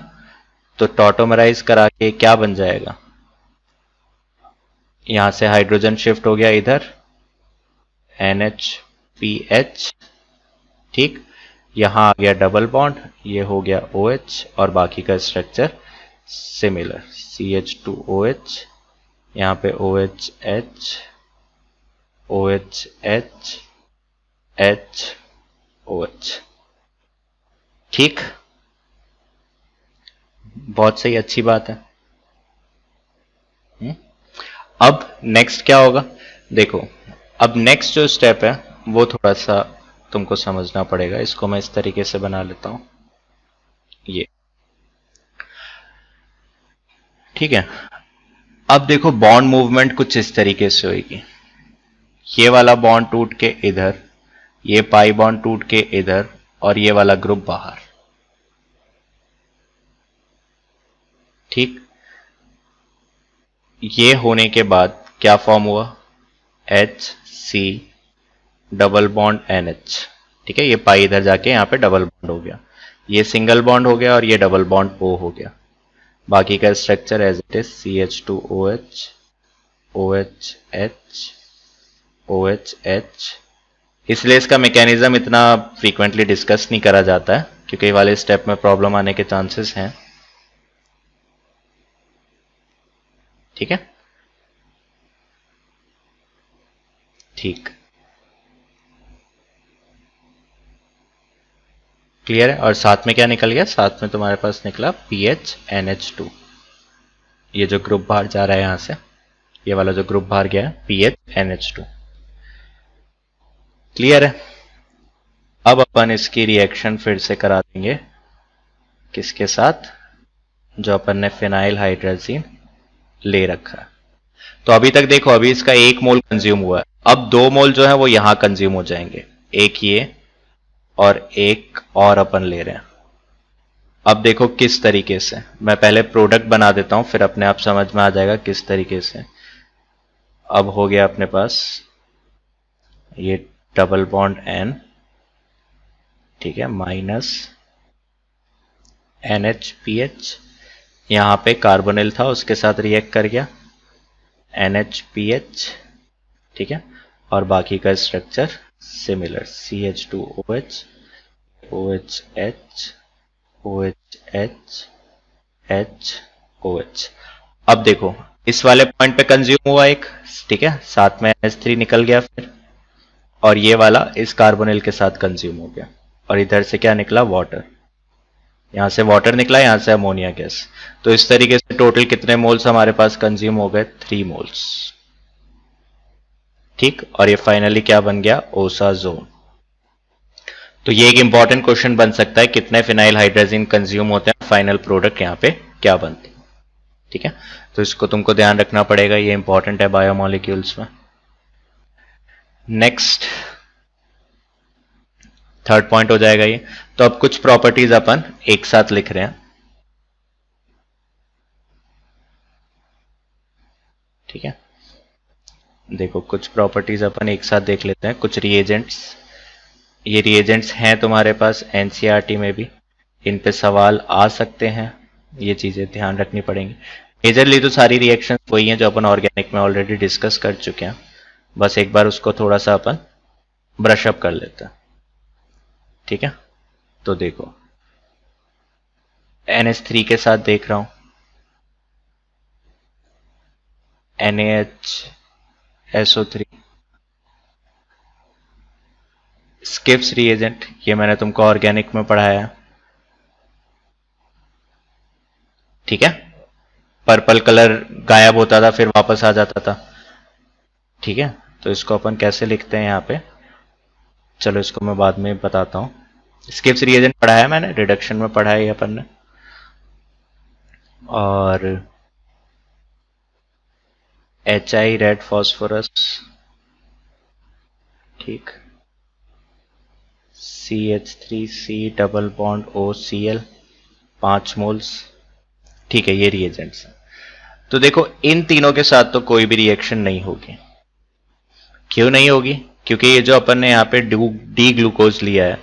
तो टॉटोमराइज करा के क्या बन जाएगा, यहां से हाइड्रोजन शिफ्ट हो गया इधर NH-PH, ठीक, यहां आ गया डबल बॉन्ड, ये हो गया OH, और बाकी का स्ट्रक्चर सिमिलर, CH2OH, यहां पे OHH OHH HOH। ठीक, बहुत सही, अच्छी बात है। अब नेक्स्ट क्या होगा, देखो अब नेक्स्ट जो स्टेप है वो थोड़ा सा तुमको समझना पड़ेगा, इसको मैं इस तरीके से बना लेता हूं, ये ठीक है। अब देखो बॉन्ड मूवमेंट कुछ इस तरीके से होगी, ये वाला बॉन्ड टूट के इधर, ये पाई बॉन्ड टूट के इधर, और ये वाला ग्रुप बाहर, ठीक। ये होने के बाद क्या फॉर्म हुआ, HC डबल बॉन्ड NH, ठीक है, ये पाई इधर जाके यहां पे डबल बॉन्ड हो गया, ये सिंगल बॉन्ड हो गया, और ये डबल बॉन्ड O हो गया। बाकी का structure as it is CH2OH OHH OHH। इसलिए इसका मैकेनिज्म इतना फ्रीक्वेंटली डिस्कस नहीं करा जाता है, क्योंकि वाले स्टेप में प्रॉब्लम आने के चांसेस हैं, ठीक है, ठीक, क्लियर है। और साथ में क्या निकल गया, साथ में तुम्हारे पास निकला PHNH2, ये जो ग्रुप बाहर जा रहा है यहां से, ये वाला जो ग्रुप बाहर गया है PHNH2, क्लियर है। अब अपन इसकी रिएक्शन फिर से करा देंगे, किसके साथ, जो अपन ने फिनाइल हाइड्रोजीन ले रखा है। तो अभी तक देखो अभी इसका 1 मोल कंज्यूम हुआ है, अब 2 मोल जो है वो यहां कंज्यूम हो जाएंगे, एक ये और एक और अपन ले रहे हैं। अब देखो किस तरीके से, मैं पहले प्रोडक्ट बना देता हूं फिर अपने आप समझ में आ जाएगा किस तरीके से। अब हो गया अपने पास ये डबल बॉन्ड N, ठीक है, माइनस NHPH, यहाँ पे कार्बोनिल था उसके साथ रिएक्ट कर गया NHPH, ठीक है, और बाकी का structure similar CH2OH, OHH, OHH, HOH। अब देखो इस वाले पॉइंट पे कंज्यूम हुआ एक, ठीक है, साथ में NH3 निकल गया फिर, और ये वाला इस कार्बोनिल के साथ कंज्यूम हो गया, और इधर से क्या निकला, वाटर, यहां से वाटर निकला, यहां से अमोनिया गैस। तो इस तरीके से टोटल कितने मोल्स हमारे पास कंज्यूम हो गए, 3 मोल्स, ठीक, और ये फाइनली क्या बन गया, ओसाजोन। तो ये एक इंपॉर्टेंट क्वेश्चन बन सकता है, कितने फिनाइल हाइड्रोजन कंज्यूम होते हैं, फाइनल प्रोडक्ट यहाँ पे क्या बनती है, ठीक है। तो इसको तुमको ध्यान रखना पड़ेगा, ये इंपॉर्टेंट है बायोमोलिक्यूल्स में। नेक्स्ट थर्ड पॉइंट हो जाएगा ये। तो अब कुछ प्रॉपर्टीज अपन एक साथ लिख रहे हैं, ठीक है। देखो कुछ प्रॉपर्टीज अपन एक साथ देख लेते हैं, कुछ रिएजेंट्स, ये रिएजेंट्स हैं तुम्हारे पास एनसीईआरटी में भी, इन पे सवाल आ सकते हैं, ये चीजें ध्यान रखनी पड़ेंगी। मेजरली तो सारी रिएक्शन वही हैं जो अपन ऑर्गेनिक में ऑलरेडी डिस्कस कर चुके हैं, बस एक बार उसको थोड़ा सा अपन ब्रश अप कर लेते हैं, ठीक है। तो देखो NH3 के साथ देख रहा हूं NaHSO3, स्किप्स रिएजेंट, ये मैंने तुमको ऑर्गेनिक में पढ़ाया है, ठीक है। पर्पल कलर गायब होता था फिर वापस आ जाता था, ठीक है। तो इसको अपन कैसे लिखते हैं यहाँ पे, चलो इसको मैं बाद में बताता हूँ। स्किप्स रिएजेंट पढ़ाया है मैंने, रिडक्शन में पढ़ाया है अपन ने। और HI रेड फॉस्फोरस, ठीक, CH3C double bond OCl 5 moles, ठीक है, ये रिएजेंट्स हैं। तो देखो इन तीनों के साथ तो कोई भी रिएक्शन नहीं होगी, क्यों नहीं होगी, क्योंकि ये जो अपन ने यहाँ पे डी ग्लूकोज लिया है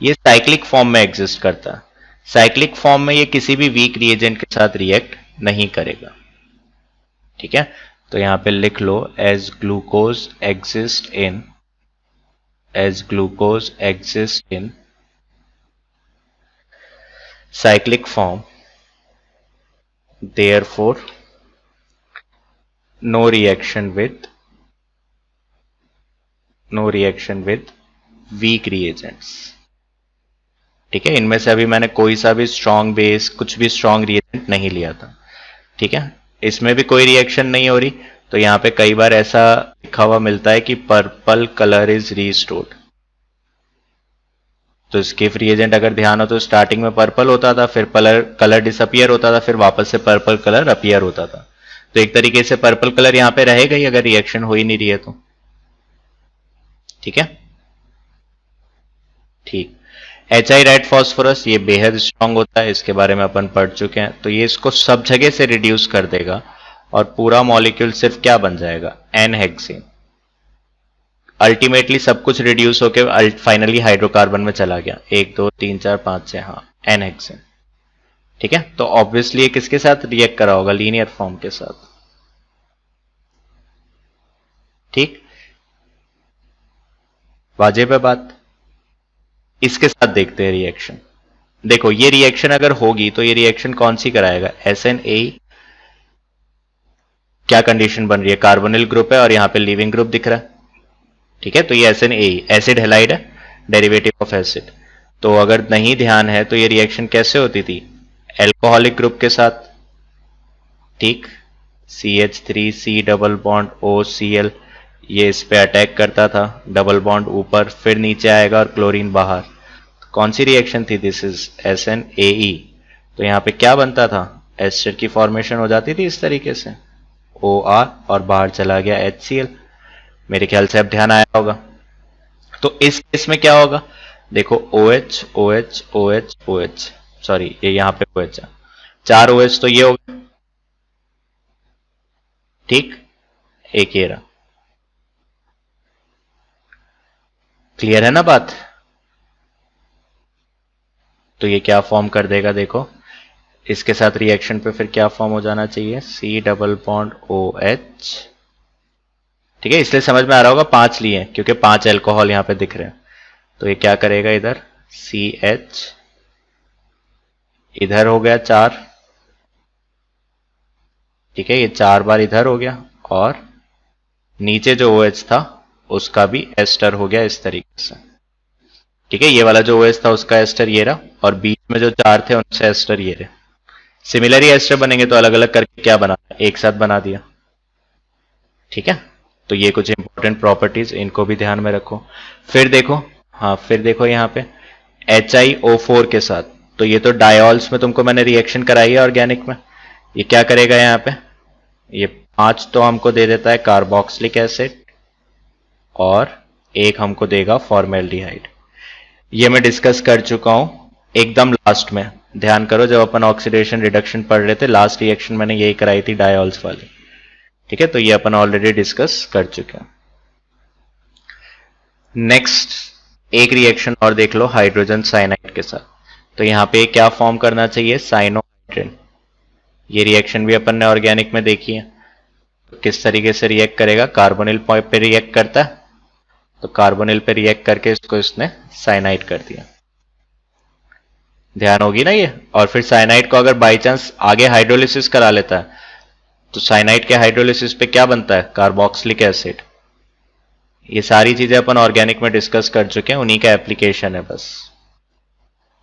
ये साइक्लिक फॉर्म में एग्जिस्ट करता है, साइक्लिक फॉर्म में ये किसी भी वीक रिएजेंट के साथ रिएक्ट नहीं करेगा, ठीक है। तो यहां पे लिख लो as glucose exist in cyclic form, therefore no reaction with weak reagents, ठीक है। इनमें से अभी मैंने कोई सा भी स्ट्रॉन्ग बेस, कुछ भी स्ट्रॉन्ग रिएजेंट नहीं लिया था, ठीक है। इसमें भी कोई रिएक्शन नहीं हो रही, तो यहां पे कई बार ऐसा लिखा हुआ मिलता है कि पर्पल कलर इज रीस्टोर्ड। तो स्किप रिएजेंट अगर ध्यान हो तो स्टार्टिंग में पर्पल होता था, फिर कलर डिसअपियर होता था, फिर वापस से पर्पल कलर अपीयर होता था। तो एक तरीके से पर्पल कलर यहां पे रहेगा ही अगर रिएक्शन हो ही नहीं रही है तो, ठीक है, ठीक। HI रेड फॉस्फोरस ये बेहद स्ट्रांग होता है, इसके बारे में अपन पढ़ चुके हैं, तो ये इसको सब जगह से रिड्यूस कर देगा और पूरा मॉलिक्यूल सिर्फ क्या बन जाएगा, एन हेक्सेन। अल्टीमेटली सब कुछ रिड्यूस होकर फाइनली हाइड्रोकार्बन में चला गया, 1 2 3 4 5 6, हाँ, एन हेक्सेन, ठीक है। तो ऑब्वियसली ये किसके साथ रिएक्ट करा होगा, लीनियर फॉर्म के साथ, ठीक, वाजिब है बात। इसके साथ देखते हैं रिएक्शन। देखो ये रिएक्शन अगर होगी तो ये रिएक्शन कौन सी कराएगा, SNA, क्या कंडीशन बन रही है, कार्बोनिल ग्रुप है और यहां पे लीविंग ग्रुप दिख रहा है, ठीक है। तो ये SNA एसिड हेलाइड है, डेरिवेटिव ऑफ एसिड। तो अगर नहीं ध्यान है तो ये रिएक्शन कैसे होती थी, एल्कोहलिक ग्रुप के साथ, ठीक, CH3C डबल बॉन्ड OCl, ये इस पे अटैक करता था, डबल बॉन्ड ऊपर फिर नीचे आएगा और क्लोरीन बाहर। कौन सी रिएक्शन थी, दिस इज SNAE। तो यहां पे क्या बनता था, एस्टर की फॉर्मेशन हो जाती थी इस तरीके से, OR और बाहर चला गया HCl। मेरे ख्याल से अब ध्यान आया होगा। तो इस केस में क्या होगा, देखो OH OH OH OH, sorry ये यहां पे OH है, 4 OH तो ये हो गया, ठीक, एक ये रहा, क्लियर है ना बात। तो ये क्या फॉर्म कर देगा, देखो इसके साथ रिएक्शन पे फिर क्या फॉर्म हो जाना चाहिए, C डबल बॉन्ड OH। ठीक है, इसलिए समझ में आ रहा होगा 5 लिए क्योंकि 5 एल्कोहल यहां पे दिख रहे हैं। तो ये क्या करेगा, इधर CH, इधर हो गया 4। ठीक है, ये 4 बार इधर हो गया, और नीचे जो OH था उसका भी एस्टर हो गया इस तरीके से। ठीक है, ये वाला जो OH था उसका एस्टर ये रहा, और बीच में जो 4 थे उनसे एस्टर ये रहे। सिमिलर एस्टर बनेंगे तो अलग अलग करके क्या बना, एक साथ बना दिया। ठीक है, तो ये कुछ इंपॉर्टेंट प्रॉपर्टीज, इनको भी ध्यान में रखो। फिर देखो, हाँ फिर देखो यहाँ पे HiO4 के साथ, तो ये तो डायोल्स में तुमको मैंने रिएक्शन कराई है ऑर्गेनिक में। ये क्या करेगा यहाँ पे, ये 5 तो हमको दे देता है कार्बोक्सिलिक एसिड, और एक हमको देगा फॉर्मेल्डिहाइड। ये मैं डिस्कस कर चुका हूं एकदम लास्ट में, ध्यान करो जब अपन ऑक्सीडेशन रिडक्शन पढ़ रहे थे, लास्ट रिएक्शन मैंने यही कराई थी डायोल्स वाली। ठीक है, तो ये अपन ऑलरेडी डिस्कस कर चुके हैं। नेक्स्ट एक रिएक्शन और देख लो हाइड्रोजन साइनाइड के साथ। तो यहां पे क्या फॉर्म करना चाहिए, साइनोहाइड्रिन। ये रिएक्शन भी अपन ने ऑर्गेनिक में देखी है। तो किस तरीके से रिएक्ट करेगा, कार्बोनिल पे रिएक्ट करता है, तो कार्बोनिल पे रिएक्ट करके इसको इसने साइनाइड कर दिया। ध्यान होगी ना ये। और फिर साइनाइड को अगर बाई चांस आगे हाइड्रोलिसिस करा लेता है, तो साइनाइड के हाइड्रोलिसिस पे क्या बनता है, कार्बोक्सिलिक एसिड। ये सारी चीजें अपन ऑर्गेनिक में डिस्कस कर चुके हैं, उन्हीं का एप्लीकेशन है बस।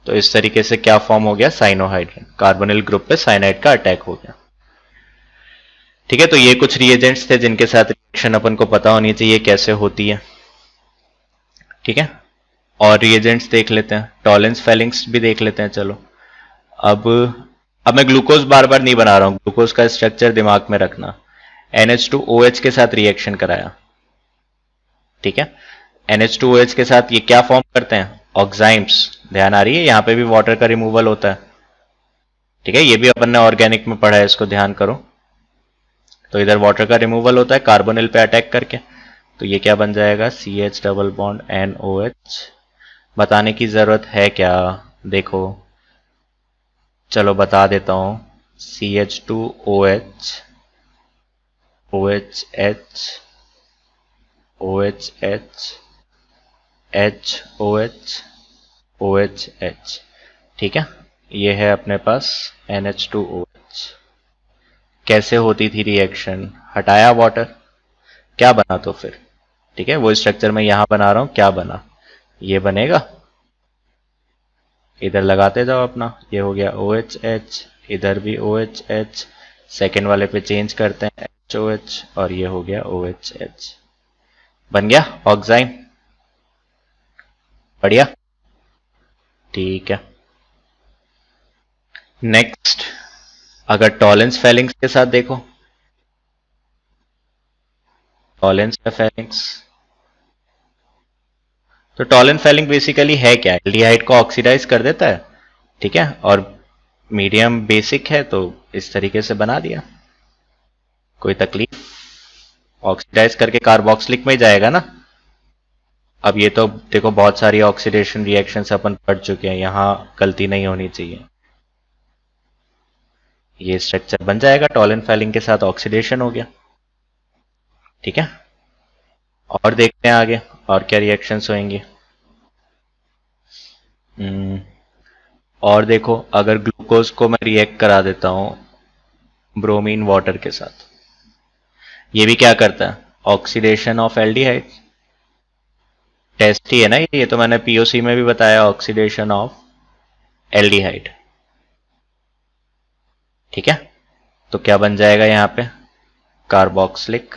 तो इस तरीके से क्या फॉर्म हो गया, साइनोहाइड्रिन, कार्बोनिल ग्रुप पे साइनाइड का अटैक हो गया। ठीक है, तो ये कुछ रिएजेंट्स थे जिनके साथ रिएक्शन अपन को पता होनी चाहिए कैसे होती है। ठीक है, और रिएजेंट्स देख लेते हैं, टॉलेंस फेलिंग्स भी देख लेते हैं। चलो अब मैं ग्लूकोज बार बार नहीं बना रहा हूं, ग्लूकोज का स्ट्रक्चर दिमाग में रखना। NH2OH के साथ रिएक्शन कराया। ठीक है, NH2OH के साथ ये क्या फॉर्म करते हैं, ऑक्साइम्स। ध्यान आ रही है, यहां पे भी वाटर का रिमूवल होता है। ठीक है, ये भी अपन ने ऑर्गेनिक में पढ़ा है, इसको ध्यान करो। तो इधर वाटर का रिमूवल होता है कार्बोनिल पे अटैक करके। तो ये क्या बन जाएगा, CH डबल बॉन्ड NOH। बताने की जरूरत है क्या, देखो चलो बता देता हूं, CH2OH OHH OHH HOH OHH। ठीक है, ये है अपने पास NH2OH। कैसे होती थी रिएक्शन, हटाया वाटर, क्या बना तो फिर। ठीक है, वो स्ट्रक्चर मैं यहां बना रहा हूं, क्या बना, ये बनेगा। इधर लगाते जाओ अपना, ये हो गया OHH, इधर भी OHH, सेकेंड वाले पे चेंज करते हैं HOH, और ये हो गया OHH। बन गया ऑक्साइम, बढ़िया। ठीक है, नेक्स्ट अगर टॉलेंस फेलिंग्स के साथ देखो, टॉलेंस फेलिंग्स, तो टॉलेंस फेलिंग बेसिकली है क्या, एल्डिहाइड को ऑक्सीडाइज कर देता है। ठीक है, और मीडियम बेसिक है तो इस तरीके से बना दिया, कोई तकलीफ, ऑक्सीडाइज करके कार्बोक्सिलिक में ही जाएगा ना। अब ये तो देखो बहुत सारी ऑक्सीडेशन रिएक्शंस अपन पढ़ चुके हैं, यहां गलती नहीं होनी चाहिए। ये स्ट्रक्चर बन जाएगा, टॉलेंस फेलिंग के साथ ऑक्सीडेशन हो गया। ठीक है, और देखते हैं आगे और क्या रिएक्शंस होंगी। और देखो अगर ग्लूकोज को मैं रिएक्ट करा देता हूं ब्रोमीन वाटर के साथ, ये भी क्या करता है, ऑक्सीडेशन ऑफ एल्डिहाइड। टेस्ट ही है ना ये तो मैंने पीओसी में भी बताया, ऑक्सीडेशन ऑफ एल्डिहाइड। ठीक है, तो क्या बन जाएगा यहां पे, कार्बोक्सिलिक।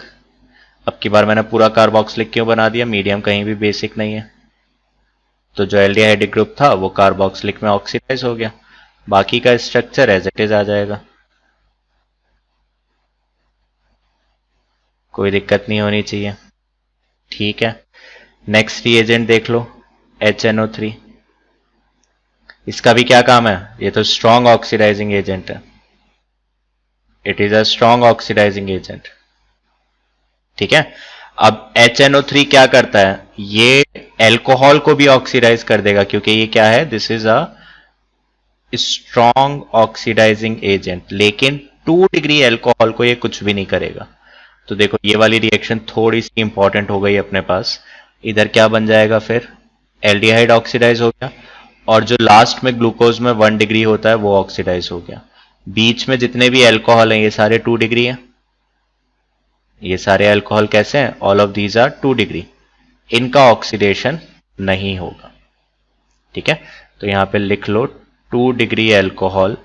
अब की बार मैंने पूरा कार्बोक्सिलिक क्यों बना दिया, मीडियम कहीं भी बेसिक नहीं है, तो जो एल्डिहाइडिक ग्रुप था वो कार्बोक्सिलिक में ऑक्सीडाइज हो गया, बाकी का स्ट्रक्चर एज इट इज आ जाएगा, कोई दिक्कत नहीं होनी चाहिए। ठीक है, नेक्स्ट रिएजेंट देख लो, HNO3। इसका भी क्या काम है, ये तो स्ट्रॉन्ग ऑक्सीडाइजिंग एजेंट है, it is a strong oxidising agent. ठीक है, अब HNO3 क्या करता है, ये एल्कोहल को भी ऑक्सीडाइज कर देगा, क्योंकि ये क्या है, this is a strong oxidising agent, लेकिन 2 डिग्री एल्कोहल को ये कुछ भी नहीं करेगा। तो देखो ये वाली रिएक्शन थोड़ी सी इंपॉर्टेंट हो गई अपने पास। इधर क्या बन जाएगा फिर, एल्डिहाइड ऑक्सीडाइज हो गया, और जो लास्ट में ग्लूकोज में 1 डिग्री होता है वो ऑक्सीडाइज हो गया। बीच में जितने भी एल्कोहल हैं ये सारे 2 डिग्री हैं। ये सारे अल्कोहल कैसे हैं, all of these are 2 degree. इनका ऑक्सीडेशन नहीं होगा। ठीक है, तो यहां पे लिख लो 2 degree alcohol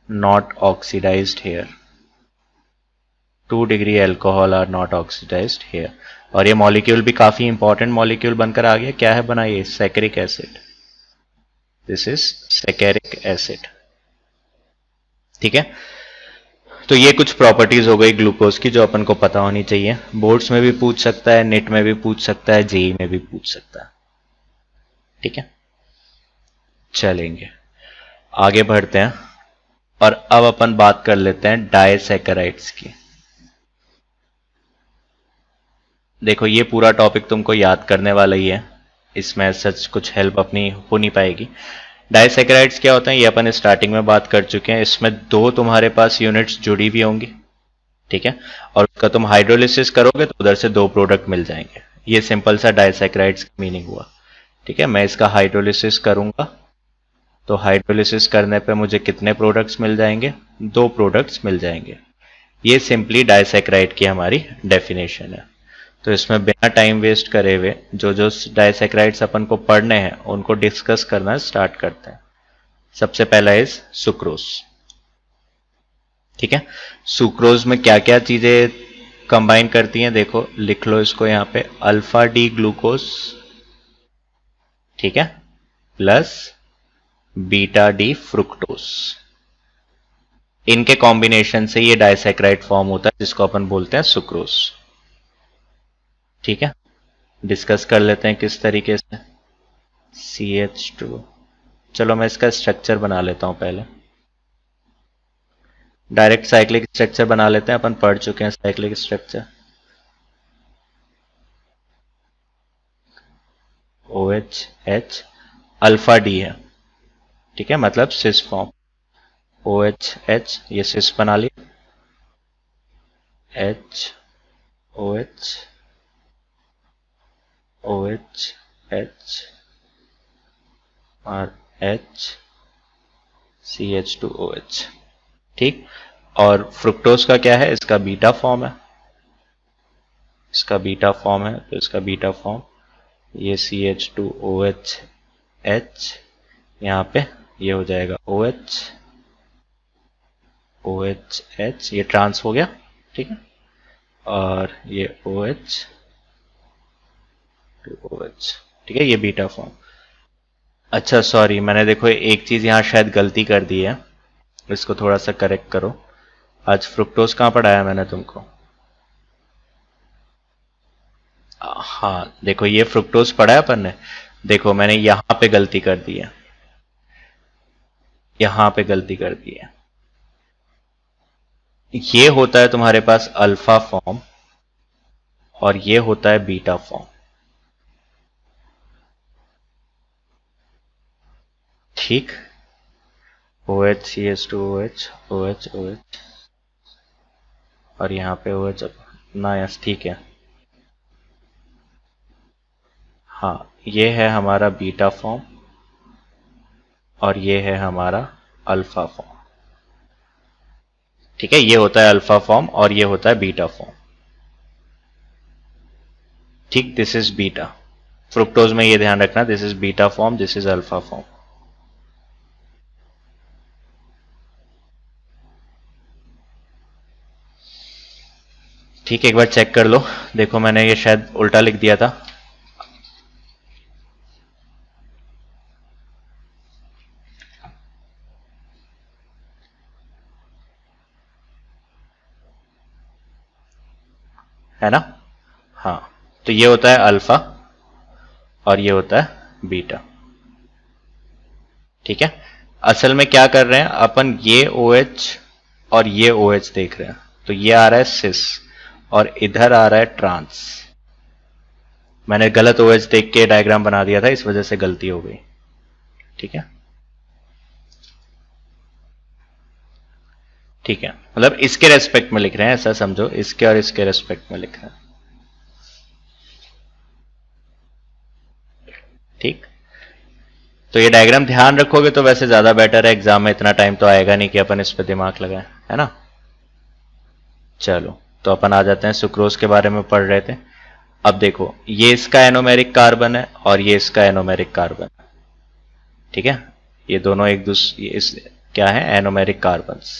not oxidised here. 2 degree alcohol are not oxidised here. और ये मॉलिक्यूल भी काफी इंपॉर्टेंट मॉलिक्यूल बनकर आ गया। क्या है बना ये, saccharic acid. This is saccharic acid. ठीक है, तो ये कुछ प्रॉपर्टीज हो गई ग्लूकोज की जो अपन को पता होनी चाहिए। बोर्ड्स में भी पूछ सकता है, नेट में भी पूछ सकता है, जेई में भी पूछ सकता है। ठीक है, चलेंगे आगे बढ़ते हैं और अब अपन बात कर लेते हैं डायसैकेराइड्स की। देखो ये पूरा टॉपिक तुमको याद करने वाला ही है, इसमें सच कुछ हेल्प अपनी हो नहीं पाएगी। डायसैकेराइड्स क्या होते हैं ये अपन स्टार्टिंग में बात कर चुके हैं। इसमें 2 तुम्हारे पास यूनिट्स जुड़ी भी होंगी। ठीक है, और उसका तुम हाइड्रोलिसिस करोगे तो उधर से 2 प्रोडक्ट मिल जाएंगे। ये सिंपल सा डायसैकेराइड्स का मीनिंग हुआ। ठीक है, मैं इसका हाइड्रोलिसिस करूंगा तो हाइड्रोलिसिस करने पे मुझे कितने प्रोडक्ट्स मिल जाएंगे, 2 प्रोडक्ट्स मिल जाएंगे। ये सिंपली डायसैकेराइड की हमारी डेफिनेशन है। तो इसमें बिना टाइम वेस्ट करे हुए जो जो डायसैकेराइड्स अपन को पढ़ने हैं उनको डिस्कस करना स्टार्ट करते हैं। सबसे पहला इज सुक्रोज। ठीक है, सुक्रोज में क्या क्या चीजें कंबाइन करती हैं, देखो लिख लो इसको यहां पे, अल्फा डी ग्लूकोज, ठीक है, प्लस बीटा डी फ्रुक्टोज। इनके कॉम्बिनेशन से ये डायसैकेराइड फॉर्म होता है जिसको अपन बोलते हैं सुक्रोज। ठीक है, डिस्कस कर लेते हैं किस तरीके से। CH2, चलो मैं इसका स्ट्रक्चर बना लेता हूं पहले। डायरेक्ट साइक्लिक स्ट्रक्चर बना लेते हैं, अपन पढ़ चुके हैं cyclic structure. OH alpha D है। ठीक है, मतलब सिस फॉर्म। OH ये सिस बना लिया, OH और CH2OH। ठीक, और फ्रुक्टोज का क्या है, इसका बीटा फॉर्म है, इसका बीटा फॉर्म है, तो इसका बीटा फॉर्म ये CH2OH यहाँ पे ये हो जाएगा OH, ये ट्रांस हो गया। ठीक है, और ये OH ठीक है, ये बीटा फॉर्म। अच्छा सॉरी, मैंने देखो एक चीज यहाँ शायद गलती कर दी है, इसको थोड़ा सा करेक्ट करो। आज फ्रुक्टोज कहाँ पढ़ाया मैंने तुमको, हाँ देखो ये फ्रुक्टोज पढ़ा है अपन ने। देखो मैंने यहां पे गलती कर दी है, यहां पे गलती कर दी है। ये होता है तुम्हारे पास अल्फा फॉर्म और ये होता है बीटा फॉर्म। ठीक, OH CH2OH OH OH और यहां पे OH ना, यस ठीक है। हाँ, ये है हमारा बीटा फॉर्म और ये है हमारा अल्फा फॉर्म। ठीक है, ये होता है अल्फा फॉर्म और ये होता है बीटा फॉर्म। ठीक, दिस इज बीटा। फ्रुक्टोज में ये ध्यान रखना, this is beta form, this is alpha form. ठीक, एक बार चेक कर लो, देखो मैंने ये शायद उल्टा लिख दिया था। है ना, हाँ, तो ये होता है अल्फा और ये होता है बीटा। ठीक है, असल में क्या कर रहे हैं अपन, ये OH और ये OH देख रहे हैं, तो ये आ रहा है सिस और इधर आ रहा है ट्रांस। मैंने गलत OH देख के डायग्राम बना दिया था, इस वजह से गलती हो गई। ठीक है, ठीक है, मतलब इसके रेस्पेक्ट में लिख रहे हैं, ऐसा समझो, इसके और इसके रेस्पेक्ट में लिख रहे हैं। ठीक, तो ये डायग्राम ध्यान रखोगे तो वैसे ज्यादा बेटर है, एग्जाम में इतना टाइम तो आएगा नहीं कि अपन इस पे दिमाग लगाएं, है ना। चलो, तो अपन आ जाते हैं, सुक्रोज के बारे में पढ़ रहे थे। अब देखो, ये इसका एनोमेरिक कार्बन है और ये इसका एनोमेरिक कार्बन, ठीक है, ये दोनों एक दूसरे इस क्या है, एनोमेरिक कार्बन्स।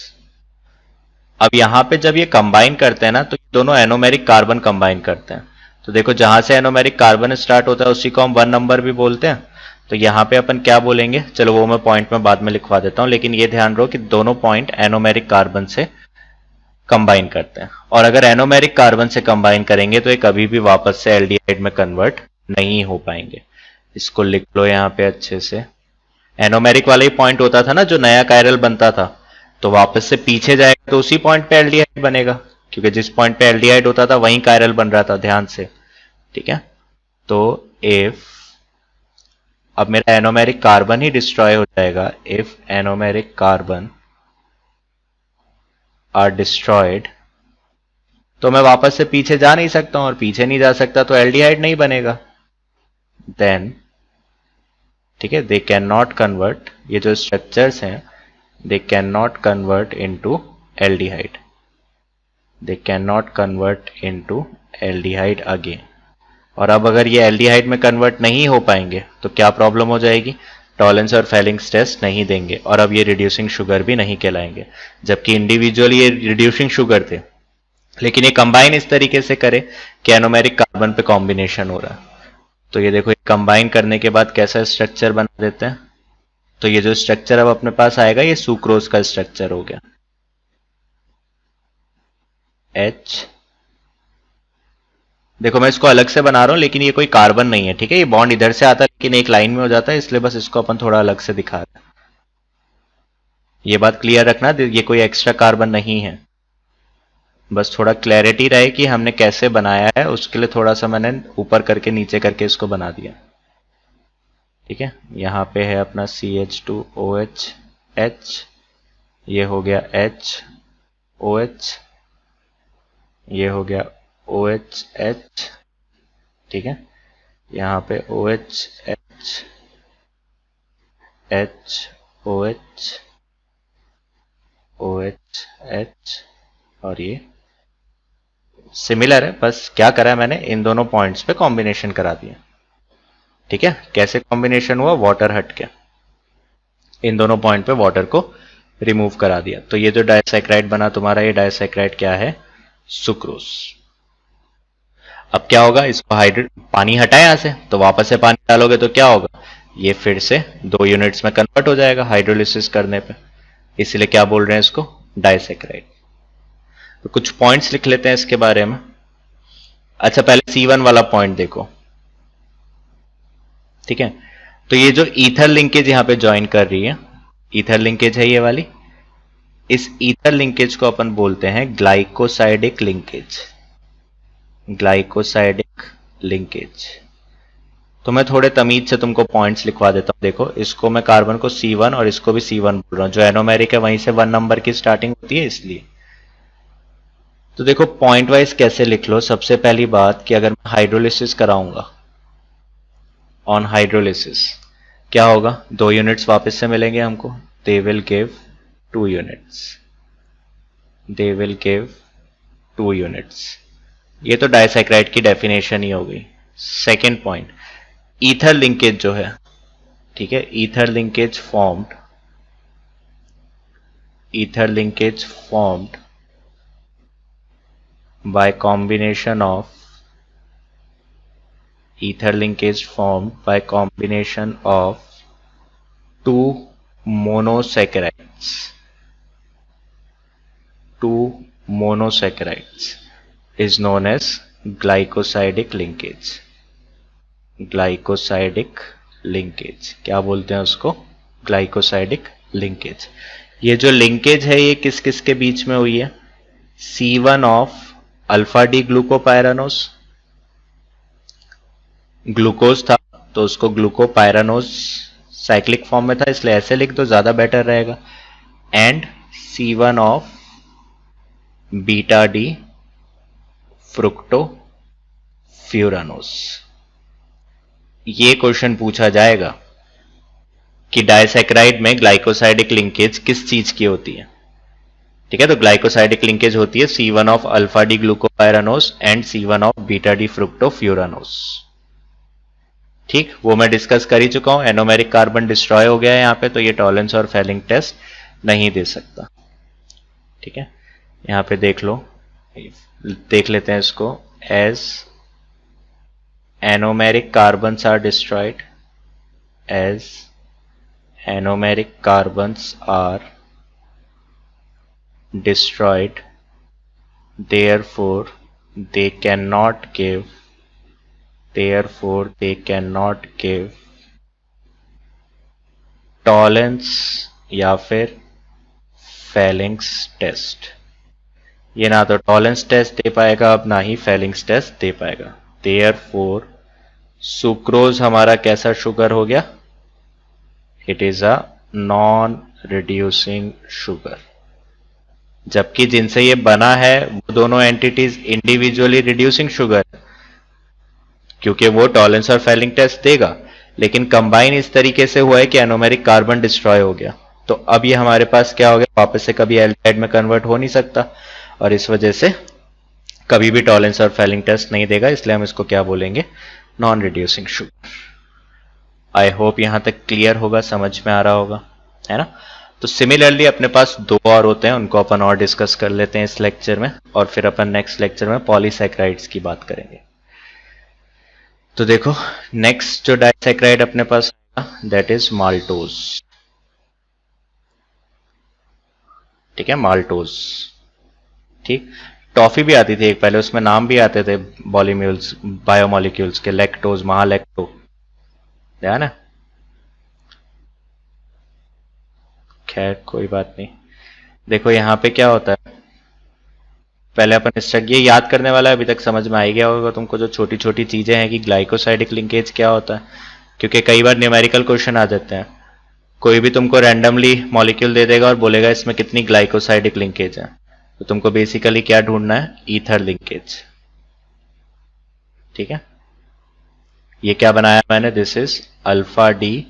अब यहां पे जब ये कंबाइन करते हैं ना, तो ये दोनों एनोमेरिक कार्बन कंबाइन करते हैं। तो देखो, जहां से एनोमेरिक कार्बन स्टार्ट होता है उसी को हम 1 नंबर भी बोलते हैं। तो यहां पे अपन क्या बोलेंगे, चलो वो मैं पॉइंट में बाद में लिखवा देता हूं, लेकिन ये ध्यान रहो कि दोनों पॉइंट एनोमेरिक कार्बन से कंबाइन करते हैं। और अगर एनोमेरिक कार्बन से कंबाइन करेंगे तो ये कभी भी वापस से एल्डिहाइड में कन्वर्ट नहीं हो पाएंगे। इसको लिख लो यहां पे अच्छे से। एनोमेरिक वाला ही पॉइंट होता था ना जो नया कायरल बनता था, तो वापस से पीछे जाएगा तो उसी पॉइंट पे एल्डिहाइड बनेगा, क्योंकि जिस पॉइंट पे एल्डिहाइड होता था वहीं कायरल बन रहा था, ध्यान से। ठीक है, तो इफ, अब मेरा एनोमेरिक कार्बन ही डिस्ट्रॉय हो जाएगा, if anomeric carbon are destroyed, तो मैं वापस से पीछे जा नहीं सकता हूं, और पीछे नहीं जा सकता तो एल्डिहाइड नहीं बनेगा। देन, ठीक है, दे कैन नॉट कन्वर्ट, ये जो स्ट्रक्चर्स हैं, they cannot convert into aldehyde, they cannot convert into aldehyde again। और अब अगर ये एल्डिहाइड में कन्वर्ट नहीं हो पाएंगे तो क्या प्रॉब्लम हो जाएगी, टॉलेंस और फेलिंग्स टेस्ट नहीं देंगे, और अब ये रिड्यूसिंग शुगर भी नहीं कहलाएंगे, जबकि इंडिविजुअली ये रिड्यूसिंग शुगर थे, लेकिन ये कंबाइन इस तरीके से करे कि एनोमेरिक कार्बन पे कॉम्बिनेशन हो रहा है। तो ये देखो, कंबाइन करने के बाद कैसा स्ट्रक्चर बना देते हैं। तो ये जो स्ट्रक्चर अब अपने पास आएगा, ये सुक्रोज का स्ट्रक्चर हो गया, H। देखो मैं इसको अलग से बना रहा हूं, लेकिन ये कोई कार्बन नहीं है, ठीक है, ये बॉन्ड इधर से आता है लेकिन एक लाइन में हो जाता है, इसलिए बस इसको अपन थोड़ा अलग से दिखा रहे हैं। ये बात क्लियर रखना, ये कोई एक्स्ट्रा कार्बन नहीं है, बस थोड़ा क्लैरिटी रहे कि हमने कैसे बनाया है, उसके लिए थोड़ा सा मैंने ऊपर करके नीचे करके इसको बना दिया। ठीक है, यहां पे है अपना CH2OH H, ये हो गया HOH, ये हो गया OHH, ठीक है, यहां पे OH H H OH OH H, और ये सिमिलर है, बस क्या करा है मैंने, इन दोनों पॉइंट्स पे कॉम्बिनेशन करा दिया। ठीक है, कैसे कॉम्बिनेशन हुआ, वाटर हट के इन दोनों पॉइंट पे वाटर को रिमूव करा दिया। तो ये जो डाइसैक्राइड बना तुम्हारा, ये डाइसैक्राइड क्या है, सुक्रोज। अब क्या होगा, इसको पानी हटाए यहां से, तो वापस से पानी डालोगे तो क्या होगा, ये फिर से 2 यूनिट्स में कन्वर्ट हो जाएगा हाइड्रोलिसिस करने पे, इसलिए क्या बोल रहे हैं इसको, डाइसैक्राइड। तो कुछ पॉइंट्स लिख लेते हैं इसके बारे में। अच्छा, पहले C1 वाला पॉइंट देखो, ठीक है, तो ये जो ईथर लिंकेज यहां पे ज्वाइन कर रही है, ईथर लिंकेज है ये वाली, इस ईथर लिंकेज को अपन बोलते हैं ग्लाइकोसाइडिक लिंकेज, ग्लाइकोसाइडिक लिंकेज। तो मैं थोड़े तमीज से तुमको पॉइंट्स लिखवा देता हूं। देखो, इसको मैं कार्बन को C1 और इसको भी C1 बोल रहा हूं, जो एनोमेरिक है वहीं से 1 नंबर की स्टार्टिंग होती है, इसलिए। तो देखो पॉइंट वाइज कैसे लिख लो। सबसे पहली बात कि अगर मैं हाइड्रोलिसिस कराऊंगा, ऑन हाइड्रोलिसिस क्या होगा, 2 यूनिट्स वापस से मिलेंगे हमको, they will give 2 units, they will give 2 units. ये तो डाइसैक्राइड की डेफिनेशन ही हो गई। सेकेंड पॉइंट, ईथर लिंकेज जो है, ठीक है, ether linkage formed, ether linkage formed by combination of, ether linkage formed by combination of 2 monosaccharides, 2 monosaccharides is known as glycosidic linkage, glycosidic linkage क्या बोलते हैं उसको, glycosidic linkage। ये जो लिंकेज है ये किस किस के बीच में हुई है, C1 of alpha D glucopyranose, glucose था तो उसको ग्लूकोपायरानोज साइक्लिक फॉर्म में था, इसलिए ऐसे लिख दो, ज्यादा बेटर रहेगा, and C1 of beta D fructofuranose. ये क्वेश्चन पूछा जाएगा कि डाइसैकेराइड में ग्लाइकोसाइडिक लिंकेज किस चीज की होती है। ठीक है, तो ग्लाइकोसाइडिक लिंकेज होती है C1 of alpha D glucopyranose and C1 of beta D fructofuranose. ठीक, वो मैं डिस्कस कर ही चुका हूं। एनोमेरिक कार्बन डिस्ट्रॉय हो गया है यहां पे, तो ये टॉलेंस और फेलिंग टेस्ट नहीं दे सकता। ठीक है, यहां पे देख लो, देख लेते हैं इसको। As anomeric carbons are destroyed, as anomeric carbons are destroyed, therefore they cannot give Tollens या फिर फेलिंग्स टेस्ट। ये ना तो टॉलेंस टेस्ट दे पाएगा अब, ना ही फेलिंग्स टेस्ट दे पाएगा। therefore सुक्रोज हमारा कैसा शुगर हो गया? It is a non reducing sugar. जबकि जिनसे ये बना है वो दोनों एंटिटीज इंडिविजुअली रिड्यूसिंग शुगर, क्योंकि वो टॉलेंस और फेलिंग टेस्ट देगा, लेकिन कंबाइन इस तरीके से हुआ है कि एनोमेरिक कार्बन डिस्ट्रॉय हो गया। तो अब ये हमारे पास क्या हो गया, वापस से कभी एल्डिहाइड में कन्वर्ट हो नहीं सकता, और इस वजह से कभी भी टॉलेंस और फेलिंग टेस्ट नहीं देगा, इसलिए हम इसको क्या बोलेंगे, non reducing sugar. I hope यहां तक क्लियर होगा, समझ में आ रहा होगा, है ना। तो सिमिलरली अपने पास दो और होते हैं, उनको अपन और डिस्कस कर लेते हैं इस लेक्चर में, और फिर अपन नेक्स्ट लेक्चर में पॉलीसैकेराइड्स की बात करेंगे। तो देखो, नेक्स्ट जो डाइसैकेराइड अपने पास आएगा दैट इज माल्टोज। ठीक है, माल्टोज। ठीक, टॉफी भी आती थी एक पहले, उसमें नाम भी आते थे बॉलीम्यूल्स, बायोमोलिक्यूल्स के, लैक्टोज, महालैक्टो, ध्यान है। खैर कोई बात नहीं। देखो यहां पे क्या होता है, पहले अपन स्ट्रक्चर ये याद करने वाला है, अभी तक समझ में आ ही गया होगा तुमको, जो छोटी छोटी चीजें हैं कि ग्लाइकोसाइडिक लिंकेज क्या होता है, क्योंकि कई बार न्यूमेरिकल क्वेश्चन आ जाते हैं। कोई भी तुमको रैंडमली मॉलिक्यूल दे देगा और बोलेगा इसमें कितनी ग्लाइकोसाइडिक लिंकेज है, तो तुमको बेसिकली क्या ढूंढना है, ईथर लिंकेज। ठीक है, ये क्या बनाया मैंने, this is alpha D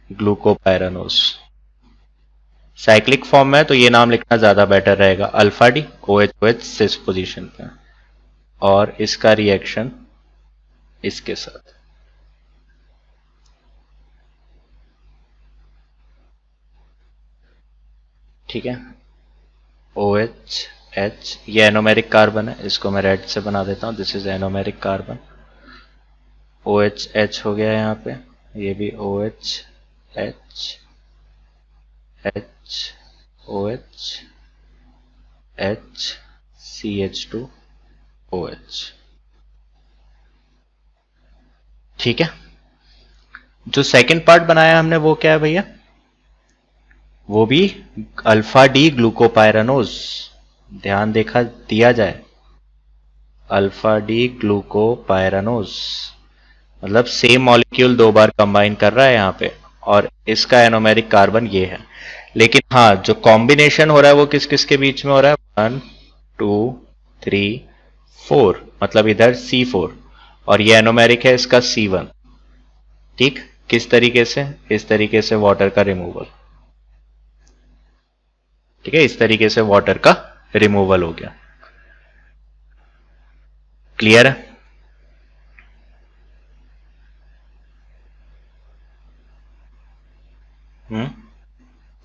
glucopyranose. Cyclic form में तो ये नाम लिखना ज्यादा बेटर रहेगा, alpha D OH OH cis position पे, और इसका रिएक्शन इसके साथ। ठीक है, OH H, ये एनोमेरिक कार्बन है, इसको मैं रेड से बना देता हूं, this is anomeric carbon. OH H हो गया यहाँ पे, ये भी OH H H OH H CH2OH। ठीक है, जो सेकंड पार्ट बनाया हमने वो क्या है भैया, वो भी अल्फा डी ग्लूकोपायरानोज। ध्यान देखा दिया जाए, अल्फा डी ग्लूकोपायरानोज, मतलब सेम मॉलिक्यूल दो बार कंबाइन कर रहा है यहां पे, और इसका एनोमेरिक कार्बन ये है। लेकिन हाँ, जो कॉम्बिनेशन हो रहा है वो किस किस के बीच में हो रहा है, 1 2 3 4, मतलब इधर C4, और ये एनोमेरिक है इसका C1। ठीक, किस तरीके से, इस तरीके से वाटर का रिमूवल। ठीक है, इस तरीके से वाटर का रिमूवल हो गया। क्लियर है।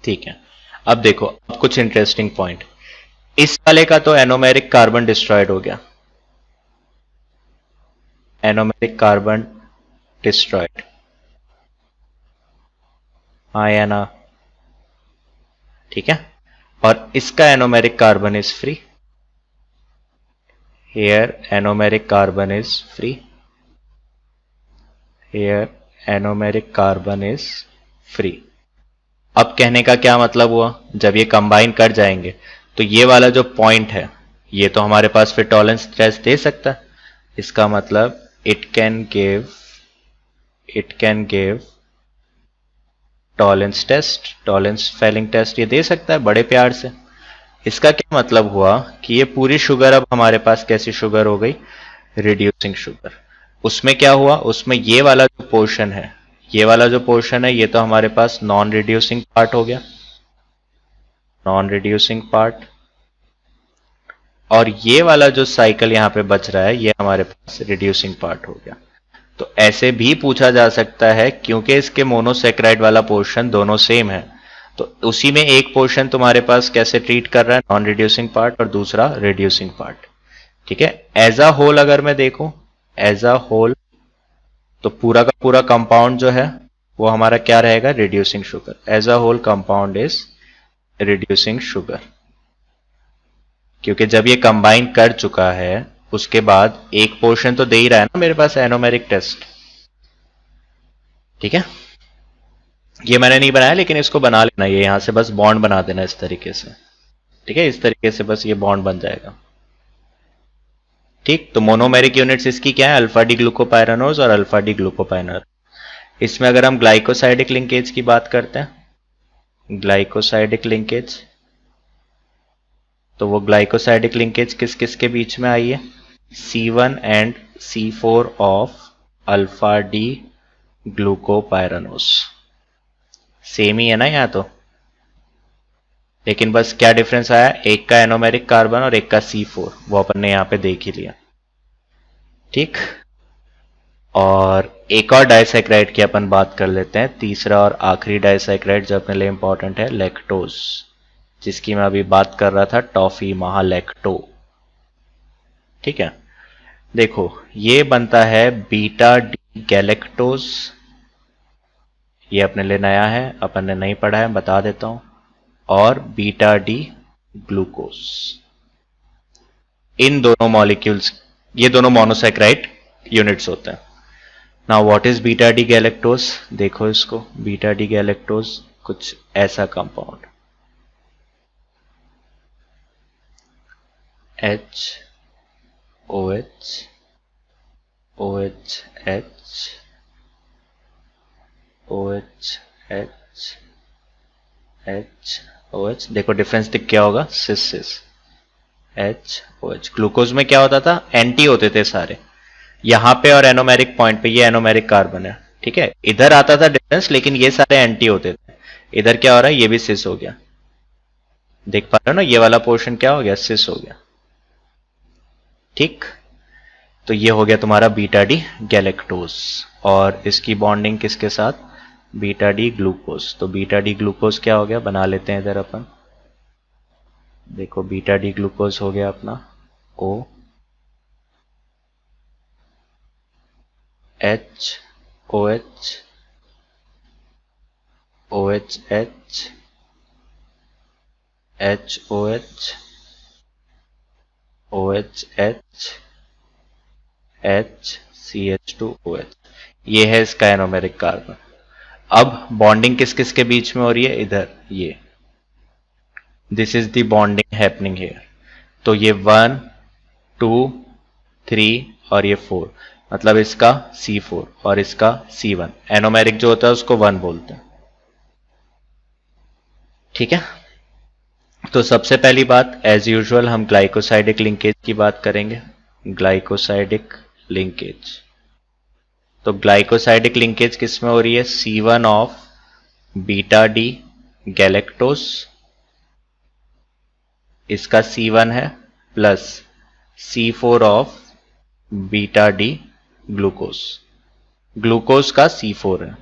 ठीक है, अब देखो, अब कुछ इंटरेस्टिंग पॉइंट, इस वाले का तो एनोमेरिक कार्बन डिस्ट्रॉयड हो गया, एनोमेरिक कार्बन डिस्ट्रॉयड, हाँ या ना। ठीक है, और इसका anomeric carbon is free, here anomeric carbon is free, here anomeric carbon is free. अब कहने का क्या मतलब हुआ, जब ये कंबाइन कर जाएंगे तो ये वाला जो पॉइंट है ये तो हमारे पास फिर टॉलेंस टेस्ट दे सकता है। इसका मतलब it can give Tollens test, Tollens Fehling test ये दे सकता है बड़े प्यार से। इसका क्या मतलब हुआ कि ये पूरी शुगर अब हमारे पास कैसी शुगर हो गई, रिड्यूसिंग शुगर। उसमें क्या हुआ, उसमें ये वाला जो पोर्शन है, ये वाला जो पोर्शन है, ये तो हमारे पास नॉन रिड्यूसिंग पार्ट हो गया, नॉन रिड्यूसिंग पार्ट। और ये वाला जो साइकिल यहां पे बच रहा है, ये हमारे पास रिड्यूसिंग पार्ट हो गया। तो ऐसे भी पूछा जा सकता है, क्योंकि इसके मोनोसेक्राइड वाला पोर्शन दोनों सेम है, तो उसी में एक पोर्शन तुम्हारे पास कैसे ट्रीट कर रहा है, नॉन रिड्यूसिंग पार्ट, और दूसरा रिड्यूसिंग पार्ट। ठीक है, एज अ होल अगर मैं देखूं, एज अ होल, तो पूरा का पूरा कंपाउंड जो है वो हमारा क्या रहेगा, reducing sugar. As a whole compound is reducing sugar, क्योंकि जब ये कंबाइन कर चुका है उसके बाद एक पोर्शन तो दे ही रहा है ना मेरे पास एनोमेरिक टेस्ट। ठीक है, ये मैंने नहीं बनाया, लेकिन इसको बना लेना, ये यहां से बस बॉन्ड बना देना इस तरीके से। ठीक है, इस तरीके से बस ये बॉन्ड बन जाएगा। ठीक, तो मोनोमेरिक यूनिट्स इसकी क्या है, अल्फा डी ग्लूकोपाइरानोज और अल्फा डी ग्लूकोपाइरानोज। इसमें अगर हम ग्लाइकोसाइडिक लिंकेज की बात करते हैं, ग्लाइकोसाइडिक लिंकेज, तो वो ग्लाइकोसाइडिक लिंकेज किस किस के बीच में आई है, C1 and C4 of alpha D glucopyranose. Same ही है ना यहाँ तो, लेकिन बस क्या डिफरेंस आया, एक का एनोमेरिक कार्बन और एक का C4, वो अपन ने यहां पे देख ही लिया। ठीक, और एक और डाइसैक्राइड की अपन बात कर लेते हैं, तीसरा और आखिरी डाइसैक्राइड जो अपने लिए इंपॉर्टेंट है, लैक्टोज, जिसकी मैं अभी बात कर रहा था, टॉफी महालैक्टो। ठीक है, देखो ये बनता है बीटा डी गैलेक्टोज, ये अपने लिए नया है, अपन ने नहीं पढ़ा है, बता देता हूं, और बीटा डी ग्लूकोज। इन दोनों मॉलिक्यूल्स, ये दोनों मोनोसैक्राइड यूनिट्स होते हैं। Now what is beta D galactose, देखो इसको, बीटा डी गैलेक्टोज कुछ ऐसा compound, H OH OH H OH H H OH, देखो डिफरेंस दिख क्या होगा, सिस सिस, H OH। ग्लूकोज में क्या होता था, एंटी होते थे सारे, यहां पे और एनोमेरिक पॉइंट पे, ये एनोमेरिक कार्बन है, ठीक है, इधर आता था डिफरेंस, लेकिन ये सारे एंटी होते थे। इधर क्या हो रहा है, ये भी सिस हो गया, देख पा रहे हो ना, ये वाला पोर्शन क्या हो गया, सिस हो गया। ठीक, तो ये हो गया तुम्हारा बीटा डी गैलेक्टोज, और इसकी बॉन्डिंग किसके साथ, बीटा डी ग्लूकोज। तो बीटा डी ग्लूकोज क्या हो गया, बना लेते हैं इधर अपन, देखो बीटा डी ग्लूकोज हो गया अपना O H OH OH H H OH OH H H CH2OH, ये है इसका एनोमेरिक कार्बन। अब बॉन्डिंग किस किस के बीच में हो रही है, इधर ये, this is the bonding happening here. तो ये 1 2 3 और ये 4, मतलब इसका C4 और इसका C1, एनोमेरिक जो होता है उसको 1 बोलते हैं। ठीक है, तो सबसे पहली बात, एज यूजुअल हम ग्लाइकोसाइडिक लिंकेज की बात करेंगे, ग्लाइकोसाइडिक लिंकेज। तो ग्लाइकोसाइडिक लिंकेज किस में हो रही है, C1 of beta D galactose, इसका C1 है, plus C4 of beta D glucose, glucose का C4 है।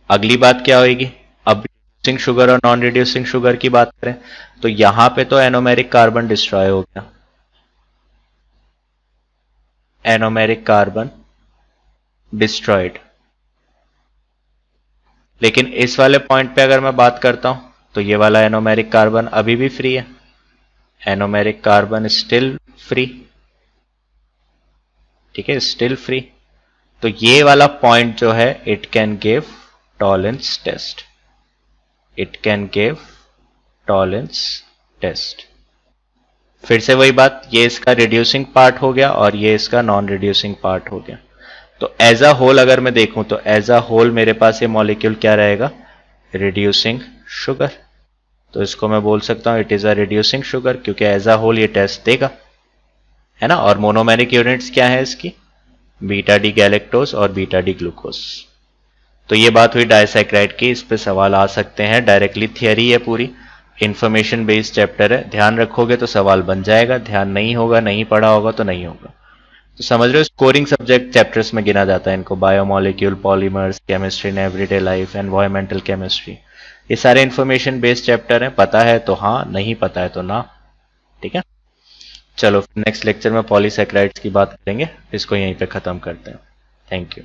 अगली बात क्या होगी, अब रिड्यूसिंग शुगर और नॉन रिड्यूसिंग शुगर की बात करें, तो यहां पे तो एनोमेरिक कार्बन डिस्ट्रॉय हो गया, एनोमेरिक कार्बन डिस्ट्रॉयड, लेकिन इस वाले पॉइंट पे अगर मैं बात करता हूं, तो ये वाला एनोमेरिक कार्बन अभी भी फ्री है, एनोमेरिक कार्बन स्टिल फ्री। ठीक है, स्टिल फ्री, तो ये वाला पॉइंट जो है, it can give Tollens test, it can give Tollens test. फिर से वही बात, ये इसका रिड्यूसिंग पार्ट हो गया और ये इसका नॉन रिड्यूसिंग पार्ट हो गया। तो एज अ होल अगर मैं देखूं, तो एज अ होल मेरे पास ये मॉलिक्यूल क्या रहेगा, रिड्यूसिंग शुगर। तो इसको मैं बोल सकता हूँ it is a reducing sugar, क्योंकि एज अ होल ये टेस्ट देगा, है ना। और मोनोमेरिक यूनिट्स क्या है इसकी, बीटा डी गैलेक्टोज और बीटा डी ग्लूकोज। तो ये बात हुई डाइसैक्राइड की, इस पे सवाल आ सकते हैं डायरेक्टली, थियरी है पूरी, इंफॉर्मेशन बेस्ड चैप्टर है, ध्यान रखोगे तो सवाल बन जाएगा, ध्यान नहीं होगा, नहीं पढ़ा होगा तो नहीं होगा। तो समझ रहे हो, स्कोरिंग सब्जेक्ट चैप्टर्स में गिना जाता है इनको, biomolecule, polymers, chemistry in everyday life, environmental chemistry, ये सारे इंफॉर्मेशन बेस्ड चैप्टर हैं। पता है तो हाँ, नहीं पता है तो ना। ठीक है, चलो नेक्स्ट लेक्चर में पॉलीसैकेराइड्स की बात करेंगे, इसको यहीं पे खत्म करते हैं। Thank you.